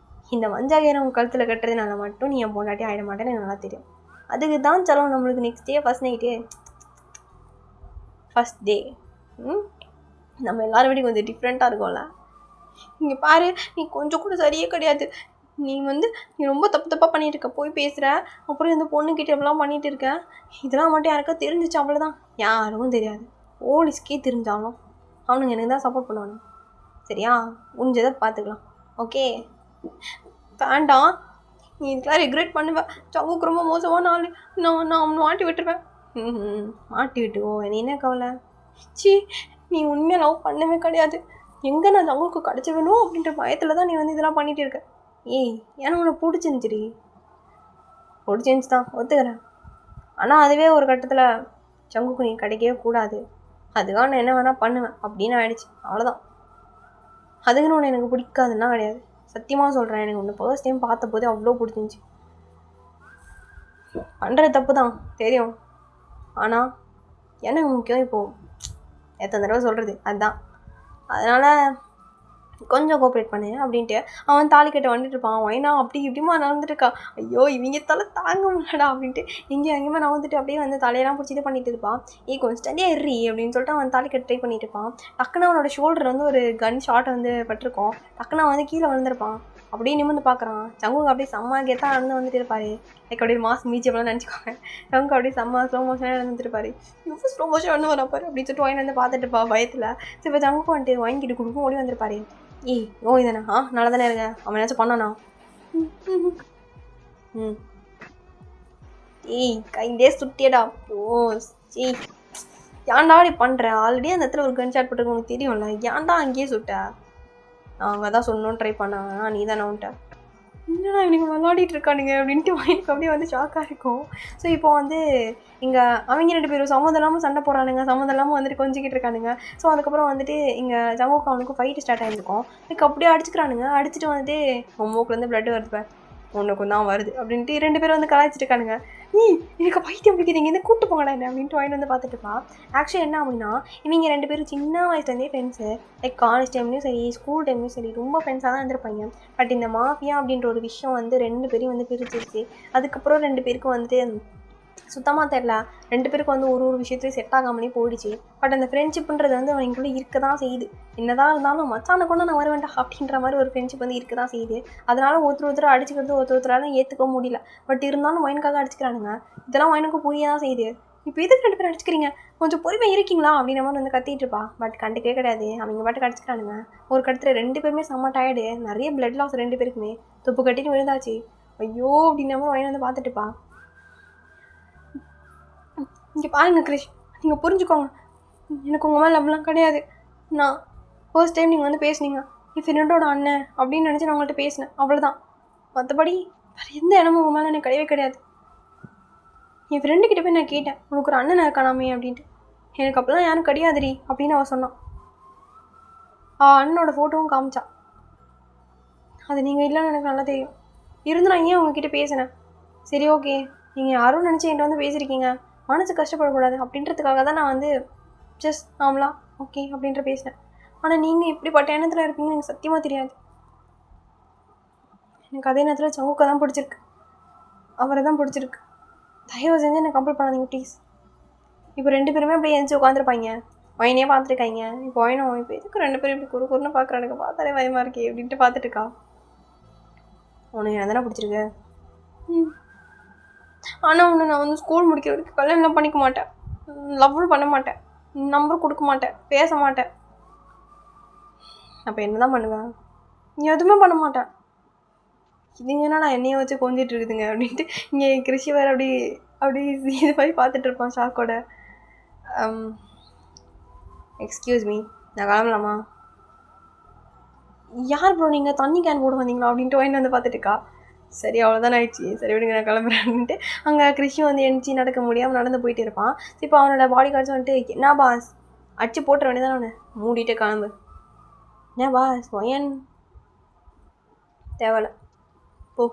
இந்த மஞ்சாகரம் கழுத்தில் கட்டுறதுனால மட்டும் நீ என் பொண்டாட்டி ஆகிட மாட்டேன்னு எனக்கு நல்லா தெரியும். அதுக்கு தான் சொல்லுவோம் நம்மளுக்கு next day first night first day நம்ம எல்லோரும் விட கொஞ்சம் டிஃப்ரெண்ட்டாக இருக்கும்ல. இங்கே பாரு, நீ கொஞ்சம் கூட சரியே கிடையாது. நீ ரொம்ப தப்பாக பண்ணிகிட்டு இருக்க, போய் பேசுகிற, அப்புறம் இந்த பொண்ணுக்கிட்ட எப்படிலாம் பண்ணிகிட்டு இருக்க. இதெல்லாம் மட்டும் யாருக்கா தெரிஞ்சிச்சு அவ்வளோதான். யாருக்கும் தெரியாது. போலீஸ்க்கே தெரிஞ்சாலும் அவனுங்க எனக்கு தான் சப்போர்ட் பண்ணுவானு. சரியா? முடிஞ்சதை பார்த்துக்கலாம், ஓகே? வேண்டாம், நீ இதுக்கெல்லாம் ரெக்ரெட் பண்ணுவேன். சவுக்கு ரொம்ப மோசமான ஆள். நான் அவனை மாட்டி விட்டுருவேன். மாட்டி விட்டுவோ, நீ என்ன கவலை? சி, நீ உண்மையாக லவ் பண்ணவே கிடையாது. எங்கே நான் சவுக்கு கிடச்சி வேணும் அப்படின்ற பயத்தில் தான் நீ இதெல்லாம் பண்ணிகிட்டு இருக்க. ஏய் ஏன்னா உனக்கு பிடிச்சிருந்துச்சிடி, பிடிச்சிருந்துச்சி தான் ஒத்துக்கிறேன். ஆனால் அதுவே ஒரு கட்டத்தில் சங்குக்கு நீ கிடைக்கவே கூடாது, அதுக்காக நான் என்ன வேணால் பண்ணுவேன் அப்படின்னு ஆயிடுச்சு, அவ்வளோதான். அதுக்குன்னு ஒன்று எனக்கு பிடிக்காதுன்னா கிடையாது, சத்தியமாக சொல்கிறேன். எனக்கு ஒன்று ஃபர்ஸ்ட் டைம் பார்த்த போது அவ்வளோ பிடிச்சிருந்துச்சி. பண்ணுறது தப்பு தான் தெரியும், ஆனால் எனக்கு முக்கியம் இப்போது எத்தனை தடவை சொல்கிறது அதுதான். அதனால் கொஞ்சம் கோஆப்ரேட் பண்ணு அப்படின்ட்டு அவன் தாலி கட்ட வந்துட்டு இருப்பான். ஒயினா அப்படி இப்படிமா நடந்துட்டுருக்கா. ஐயோ இவங்க தலை தாங்க முடியலடா அப்படின்ட்டு இங்கேயும் அங்கேயுமா நான் வந்துட்டு அப்படியே தலையெல்லாம் பிடிச்சி இது பண்ணிட்டு இருப்பான். கொஞ்சம் ஸ்டடியாக எறி அப்படின்னு சொல்லிட்டு அவன் தாலி கட்ட ட்ரை பண்ணிட்டு இருப்பான். டக்குன்னு அவனோட ஷோல்டர் ஒரு கன் ஷாட் பட்டிருக்கோம். டக்குன்னு கீழே விழுந்திருப்பான். அப்படியே நிமிர்ந்து பார்க்குறான். சங்குக்கு அப்படியே செம்ம கெத்தாக வந்துட்டு இருப்பார். லைக் அப்படியே மாஸ் மீச்சப்பெல்லாம் நினச்சிக்கோங்க. சங்குக்கு அப்படியே செம்ம ஸ்லோ மோஷனாக நடந்துட்டு இருப்பார். இவ்வளோ ஸ்லோ மோஷன் வராப்பார் அப்படின்னு சொல்லிட்டு ஒயின் பார்த்துட்டு இருப்பா பயத்தில். சரி இப்போ சங்குக்கு வாங்கிட்டு கொடுக்கும் ஓடி வந்திருப்பாரு. ஓ இதானே நல்லா தானே இருங்க, அவன் ஏதாச்சும் பண்ணானா? கைண்டே சுட்டியடா. ஓ ஏன்டா அப்படி பண்ணுற? ஆல்ரெடி அந்த இடத்துல ஒரு கன் ஷாட் போட்டு உனக்கு தெரியும்ல, ஏன்டா அங்கேயே சுட்ட? அவங்க தான் சொல்லணும்னு ட்ரை பண்ணாங்க, நீ தானே வந்துட்ட. என்னடா இவனுக்கு விளாடிட்டு இருக்கானுங்க அப்படின்ட்டு எனக்கு அப்படியே ஷாக்காக இருக்கும். ஸோ இப்போ இங்கே அவங்க 2 பேரும் சம்மந்தம் இல்லாமல் சண்டை போடுறானுங்க, சம்மந்தம் இல்லாமல் கொஞ்சிக்கிட்டு இருக்கானுங்க. ஸோ அதுக்கப்புறம் இங்கே ஜங்குக்கு அவனுக்கு ஃபைட்டு ஸ்டார்ட் ஆகிருக்கும். எனக்கு அப்படியே அடிச்சுக்கிறானுங்க. அடிச்சுட்டு மூக்குலேருந்து பிளட் வருது, உனக்கும் தான் வருது அப்படின்ட்டு 2 பேரும் கலாய்ச்சிட்டு இருக்கானுங்க. எனக்கு பைத்தியம் பிடிக்குது, இங்கே கூப்பிட்டு போங்கடா என்ன அப்படின்ட்டு வாங்கிட்டு பார்த்துட்டு இருப்பான். ஆக்சுவலி என்ன அப்படின்னா இவங்க 2 பேரும் சின்ன வயசுலேருந்தே ஃப்ரெண்ட்ஸு. லைக் காலேஜ் டைம்லேயும் சரி, ஸ்கூல் டைம்லேயும் சரி, ரொம்ப ஃப்ரெண்ட்ஸாக தான் இருந்திருப்பாங்க. பட் இந்த மாஃபியா அப்படின்ற ஒரு விஷயம் 2 பேரையும் பிரிச்சிருச்சு. அதுக்கப்புறம் 2 பேருக்கும் சுத்தமாக தெரில. 2 பேருக்கும் ஒரு விஷயத்துலேயும் செட் ஆகாமலே போயிடுச்சு. பட் அந்த ஃப்ரெண்ட்ஷிப்புன்றது அவங்களுக்குள்ளே இருக்க தான் செய்யுது. என்னதான் இருந்தாலும் மச்சானை கொண்டு நான் வருவேன்டா அப்படின்ற மாதிரி ஒரு ஃப்ரெண்ட்ஷிப் இருக்க தான் செய்யுது. அதனால ஒருத்தர் அடிச்சுக்கிறது ஒருத்தரால ஏற்றுக்க முடியல. பட் இருந்தாலும் ஒயினுக்காக அடிச்சுக்கிறானுங்க. இதெல்லாம் ஒயினுக்கு புரிய தான் செய்யுது. இப்போ எதுக்கு 2 பேரும் அடிச்சுக்கிறீங்க, கொஞ்சம் பொறுமை இருக்கீங்களா அப்படின்ற மாதிரி வந்து கத்திட்டு இருப்பா. பட் கண்டுக்கவே கிடையாது, அவங்க பாட்டுக்கு அடிச்சுக்கிறானுங்க. ஒரு கட்டத்தில் 2 பேருமே செம்ம டயர்டு, நிறைய பிளட் லாஸ் 2 பேருக்குமே, துப்பு கட்டிட்டு விழுந்தாச்சு. ஐயோ அப்படின்ற மாதிரி வயன் வந்து பார்த்துட்டுப்பா. இங்கே பாருங்க கிரிஷ், நீங்கள் புரிஞ்சுக்கோங்க, எனக்கு உங்கள் மேலே லவ்லாம் கிடையாது. நான் ஃபர்ஸ்ட் டைம் நீங்கள் வந்து பேசுனீங்க, என் ஃப்ரெண்டோட அண்ணன் அப்படின்னு நினச்சி நான் உங்கள்கிட்ட பேசினேன், அவ்வளோதான். மற்றபடி வேறு எந்த இடமும் உங்கள் மேலே எனக்கு கிடையவே கிடையாது. என் ஃப்ரெண்டுக்கிட்ட போய் நான் கேட்டேன், உனக்கு ஒரு அண்ணன் இருக்கானாமே அப்படின்ட்டு. எனக்கு அப்போலாம் யாரும் கிடையாதுடி அப்படின்னு அவள் சொன்னான். அண்ணனோட ஃபோட்டோவும் காமிச்சா. அது நீங்கள் இல்லைன்னு எனக்கு நல்லா தெரியும். இருந்து நான் ஏன் உங்ககிட்ட பேசினேன், சரி ஓகே நீங்கள் யாரும் நினச்சி என்கிட்ட வந்து பேசியிருக்கீங்க, மனசு கஷ்டப்படக்கூடாது அப்படின்றதுக்காக தான் நான் வந்து ஜஸ்ட் நாமளா ஓகே அப்படின்ற பேசினேன். ஆனால் நீங்கள் இப்படிப்பட்ட எண்ணத்தில் இருப்பீங்கன்னு எனக்கு சத்தியமாக தெரியாது. எனக்கு அதே நேரத்தில் சங்குக்கை தான் பிடிச்சிருக்கு, அவரை தான் பிடிச்சிருக்கு. தயவு செஞ்சு என்னை கம்ப்ளீட் பண்ணாதீங்க ப்ளீஸ். இப்போ 2 பேருமே அப்படியே எழுந்து உட்காந்துருப்பாங்க, வயனே பார்த்துருக்காங்க. இப்போ வயனும் இப்போ எதுக்கு 2 பேரும் இப்படி குறுன்னு பார்க்குறானுங்க, பார்த்தாலே பயமாக இருக்கே அப்படின்ட்டு பார்த்துட்டுருக்கா. உனக்கு என்ன தானே பிடிச்சிருக்கு. ஆனால் ஒன்று, நான் வந்து ஸ்கூல் முடிக்கிற வரைக்கும் கல்யாணம்லாம் பண்ணிக்க மாட்டேன், லவ்வும் பண்ண மாட்டேன், நம்பர் கொடுக்க மாட்டேன், பேச மாட்டேன். அப்போ என்ன தான் பண்ணுவேன், எதுவுமே பண்ண மாட்டேன். இதுங்க என்னடா என்னையை வச்சு கொஞ்சிட்டு இருக்குதுங்க அப்படின்ட்டு இங்கே கிருஷி வேறு அப்படி அப்படி இது மாதிரி பார்த்துட்டு இருப்பான் ஷாக்கோட. எக்ஸ்கியூஸ் மீ, நான் கிளம்பலாமா? யார் ப்ரோ நீங்கள், தண்ணி கேன் போட வந்தீங்களா அப்படின்ட்டு வாங்கி வந்து பார்த்துட்டுக்கா. சரி அவ்வளோதான் ஆயிடுச்சு, சரி விடுங்க நான் கிளம்புறேன்ட்டு அங்கே கிருஷி வந்து எழுந்துச்சி நடக்க முடியாமல் நடந்து போயிட்டு இருப்பான். இப்போ அவனோட பாடி கார்ட்ஸ் வந்துட்டு என்ன பாஸ் அடிச்சு போட்டுற வேண்டியதான், அவனை மூடிட்டு கிளம்பு. என்ன பாஸ் ஒயன் தேவையில்ல போ.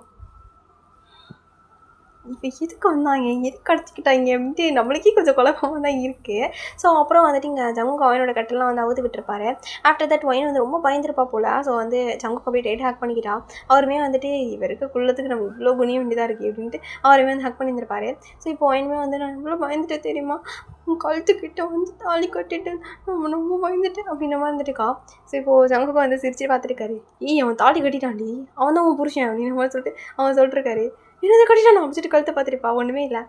இப்போ எதுக்கு வந்தாங்க, எதுக்கு அடிச்சுக்கிட்டாங்க அப்படின்ட்டு நம்மளுக்கே கொஞ்சம் குழப்பமாக தான் இருக்குது. ஸோ அப்புறம் வந்துட்டு இங்கே ஜங்குக்கு ஒயனோட கட்டெல்லாம் வந்து அவுத்து விட்டுருப்பாரு. ஆஃப்டர் தட் ஒயன் வந்து ரொம்ப பயந்துருப்பா போல். ஸோ வந்து ஜங்குக்கு அப்படியே டேட் ஹேக் பண்ணிக்கிட்டா. அவருமே வந்துட்டு இவருக்கு குள்ளத்துக்கு நம்ம இவ்வளோ குனிய வேண்டியதாக இருக்குது அப்படின்ட்டு அவருமே வந்து ஹேக் பண்ணியிருந்திருப்பாரு. ஸோ இப்போ ஒயனுமே வந்து நான் இவ்வளோ பயந்துட்டு தெரியுமா, கழுத்துக்கிட்ட வந்து தாலி கட்டிட்டு நம்ம ரொம்ப பயந்துட்டு அப்படின்ற மாதிரி வந்துட்டுக்கா. ஸோ இப்போது ஜங்குக்கு வந்து சிரிச்சு பார்த்துருக்காரு. அவன் தாலி கட்டிட்டான்டி, அவன் தான் உன் புருஷன் அப்படின்ற மாதிரி சொல்லிட்டு அவன் சொல்லிட்டுருக்காரு. என்னது கட்டிட்டா நான் அடிச்சுட்டு கழுத்தை பார்த்துருப்பா, ஒன்றுமே இல்லை,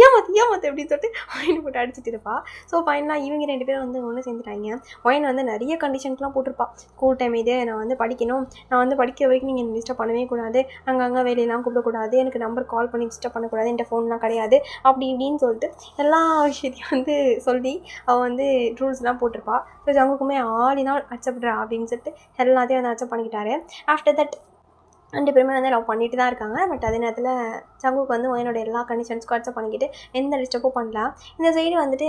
ஏமாத்து அப்படின்னு சொல்லிட்டு ஒயின் போட்டு அடிச்சுட்டு இருப்பா. ஸோ ஃபைனலாக இவங்க 2 பேரும் வந்து ஒன்று சேர்ந்துட்டாங்க. ஒயின் வந்து நிறைய கண்டிஷன்ஸ்லாம் போட்டிருப்பா. ஸ்கூல் டைம் இது, நான் வந்து படிக்கணும், நான் வந்து படிக்கிற வரைக்கும் நீங்கள் என்ன டிஸ்டர்ப் பண்ணவே கூடாது, அங்கங்கே வேலையெல்லாம் கூப்பிடக்கூடாது, எனக்கு நம்பர் கால் பண்ணி டிஸ்டர்ப் பண்ணக்கூடாது, என்கிட்ட ஃபோன்லாம் கிடையாது அப்படி இப்படின்னு சொல்லிட்டு எல்லா விஷயத்தையும் வந்து சொல்லி அவள் வந்து ரூல்ஸ்லாம் போட்டிருப்பா. ஸோ ஜங்குக்குமே ஆடினால் அக்செப்ட்ரா அப்படின்னு சொல்லிட்டு எல்லாத்தையும் வந்து அக்செப்ட் பண்ணிக்கிட்டாரு. ஆஃப்டர் தட் 2 பேருமே வந்து லவ் பண்ணிட்டு தான் இருக்காங்க. பட் அதே நேரத்தில் ஜங்குக்கு வந்து ஒயனோட எல்லா கண்டிஷன்ஸ்க்கும் அக்செப்ட் பண்ணிக்கிட்டு எந்த டிஸ்டர்பும் பண்ணல. இந்த சைடு வந்துட்டு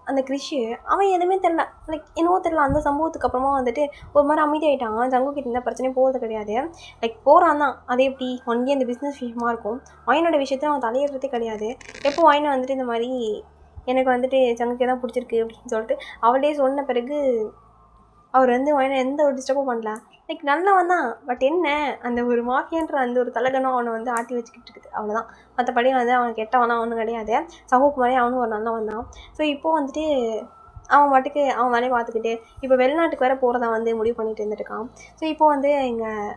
அந்த கிறிஷ் அவன் எதுவுமே தெரில, லைக் என்னவோ தெரில, அந்த சம்பவத்துக்கு அப்புறமா வந்துட்டு ஒரு மாதிரி அமைதியாகிட்டான். ஜங்குக்கிட்ட இந்த பிரச்சனையும் போகிறது கிடையாது, லைக் போகிறான் தான். அது எப்படி ஒன்லி அந்த பிஸ்னஸ் விஷயமா இருக்கும், ஒயனோட விஷயத்தில் அவன் தலையிடுறதே கிடையாது. எப்போ ஒயனை வந்துட்டு இந்த மாதிரி எனக்கு வந்துட்டு ஜங்குக்கே தான் பிடிச்சிருக்கு அப்படின்னு சொல்லிட்டு அவளே சொன்ன பிறகு அவர் வந்து ஒயனை எந்த ஒரு டிஸ்டர்பும் பண்ணல. லைக் நல்லவன் தான், பட் என்ன அந்த ஒரு மாஃபியான்ற அந்த ஒரு தலகனம் அவனை வந்து ஆட்டி வச்சுக்கிட்டு இருக்குது, அவ்வளோதான். மற்றபடி வந்து அவன் கெட்டவனா ஒன்றும் கிடையாது. சமூகமாரி அவனும் ஒரு நல்லவன் தான். ஸோ இப்போது வந்துட்டு அவன் பாட்டுக்கு அவன் வேலையை பார்த்துக்கிட்டு இப்போ வெளிநாட்டுக்கு வேறு போகிறதா வந்து முடிவு பண்ணிட்டு இருந்துட்டுருக்கான். ஸோ இப்போது வந்து எங்கள்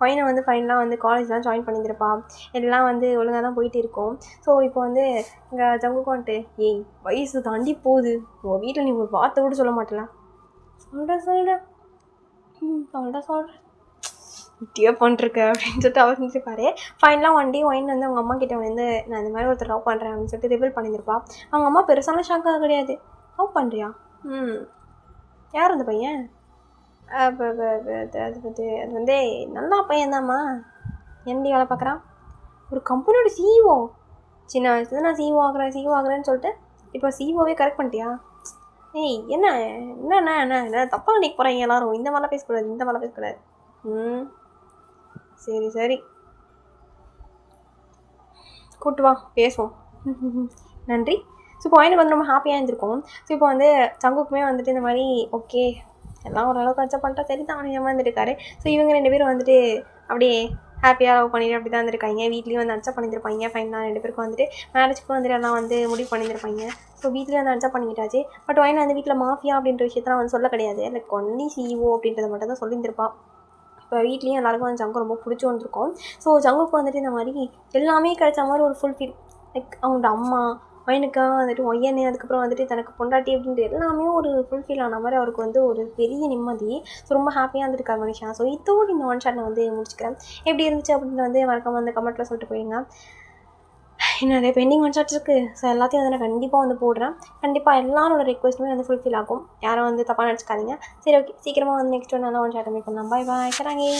பையனை வந்து ஃபைனலாக வந்து காலேஜ்லாம் ஜாயின் பண்ணியிருப்பா, எல்லாம் வந்து ஒழுங்காக தான் போயிட்டு இருக்கோம். ஸோ இப்போ வந்து எங்கள் ஜங்குக்கு வந்துட்டு வயசு தாண்டி போகுது, உங்கள் வீட்டில் நீ ஒரு வார்த்தை கூட சொல்ல மாட்டேல, சொல்கிறேன் இப்படியே பண்ணிருக்க அப்படின்னு சொல்லிட்டு அவர் செஞ்சுருப்பாரு. ஃபைனலாக ஒன் டே ஒயின் வந்து அவங்க அம்மா கிட்ட வந்து நான் இந்த மாதிரி ஒருத்தர் லவ் பண்ணுறேன் அப்படின்னு சொல்லிட்டு ரிவீல் பண்ணியிருப்பா. அவங்க அம்மா பெருசான ஷாக்காக கிடையாது. லவ் பண்ணுறியா, யார் அந்த பையன், அது வந்து நல்லா பையன்தாம்மா, என்னடி வேலை பார்க்குறான், ஒரு கம்பெனியோட சிஇஓ, சின்ன வயசுல நான் சிஇஓ ஆகிறேன்னு சொல்லிட்டு இப்போ சிஇஓவே கரெக்ட் பண்ணிட்டியா, என்ன தப்பாக நினைக்க போகிறாங்க எல்லாரும், இந்த மாதிரிலாம் பேசக்கூடாது. சரி கூட்டு வா பேசுவோம். நன்றி. ஸோ இப்போ எனக்கு வந்து ரொம்ப ஹாப்பியாக இருந்திருக்கும். ஸோ இப்போ வந்து சங்குக்குமே வந்துட்டு இந்த மாதிரி ஓகே எல்லாம் ஓரளவுக்கு அக்செப்ட் பண்ணிட்டா சரி தான் அவன் வந்துருக்காரு. ஸோ இவங்க 2 பேரும் வந்துட்டு அப்படியே ஹாப்பியாக லவ் பண்ணிட்டு அப்படி தான் இருந்திருக்காங்க. வீட்லேயும் வந்து அக்செப்ட் பண்ணியிருப்பாங்க. ஃபைனலாக 2 பேருக்கும் வந்துட்டு மேரேஜ்க்கும் வந்துட்டு எல்லாம் வந்து முடிவு பண்ணியிருப்பாங்க. ஸோ வீட்லேயும் வந்து அக்செப்ட் பண்ணிக்கிட்டாச்சு. பட் ஒயின் வந்து வீட்டில் மாஃபியா அப்படின்ற விஷயத்தெல்லாம் வந்து சொல்ல கிடையாது, லைக் ஒன்லி சிஇஓ அப்படின்றத மட்டும் தான் சொல்லியிருந்திருப்பா. இப்போ வீட்லேயும் எல்லாருக்கும் வந்து ஜங்கு ரொம்ப பிடிச்சி வந்திருக்கும். ஸோ ஜங்குக்கு வந்துட்டு இந்த மாதிரி எல்லாமே கிடைச்ச மாதிரி ஒரு ஃபுல்ஃபில், லைக் அவங்களோட அம்மா, பையனுக்கா வந்துட்டு ஒய்யனே அதுக்கப்புறம் வந்துட்டு தனக்கு பொண்டாட்டி அப்படின்ட்டு எல்லாமே ஒரு ஃபுல்ஃபில் ஆன மாதிரி அவருக்கு வந்து ஒரு பெரிய நிம்மதி. ஸோ ரொம்ப ஹாப்பியாக இருந்திருக்காரு மனுஷன். ஸோ இதோடு இந்த ஒன் ஷாட் நான் வந்து முடிச்சுக்கிறேன். எப்படி இருந்துச்சு அப்படின்னு வந்து மறக்காம வந்து கமெண்ட்டில் சொல்லிட்டு போயிடுங்க. இன்னும் நிறைய பெண்டிங் ஒன் ஷாட்ஸ் இருக்குது. ஸோ எல்லாத்தையும் வந்து நான் கண்டிப்பாக வந்து போடுறேன். கண்டிப்பாக எல்லாரோட ரெக்வஸ்ட்டுமே வந்து ஃபுல்ஃபில் ஆகும். யாரும் வந்து தப்பாக நினச்சிக்காதீங்க. சரி ஓகே, சீக்கிரமாக வந்து நெக்ஸ்ட் ஒரு நல்ல ஒன் ஷாட் மீட் பண்ணலாம். பாய் பாய், சராங்கே.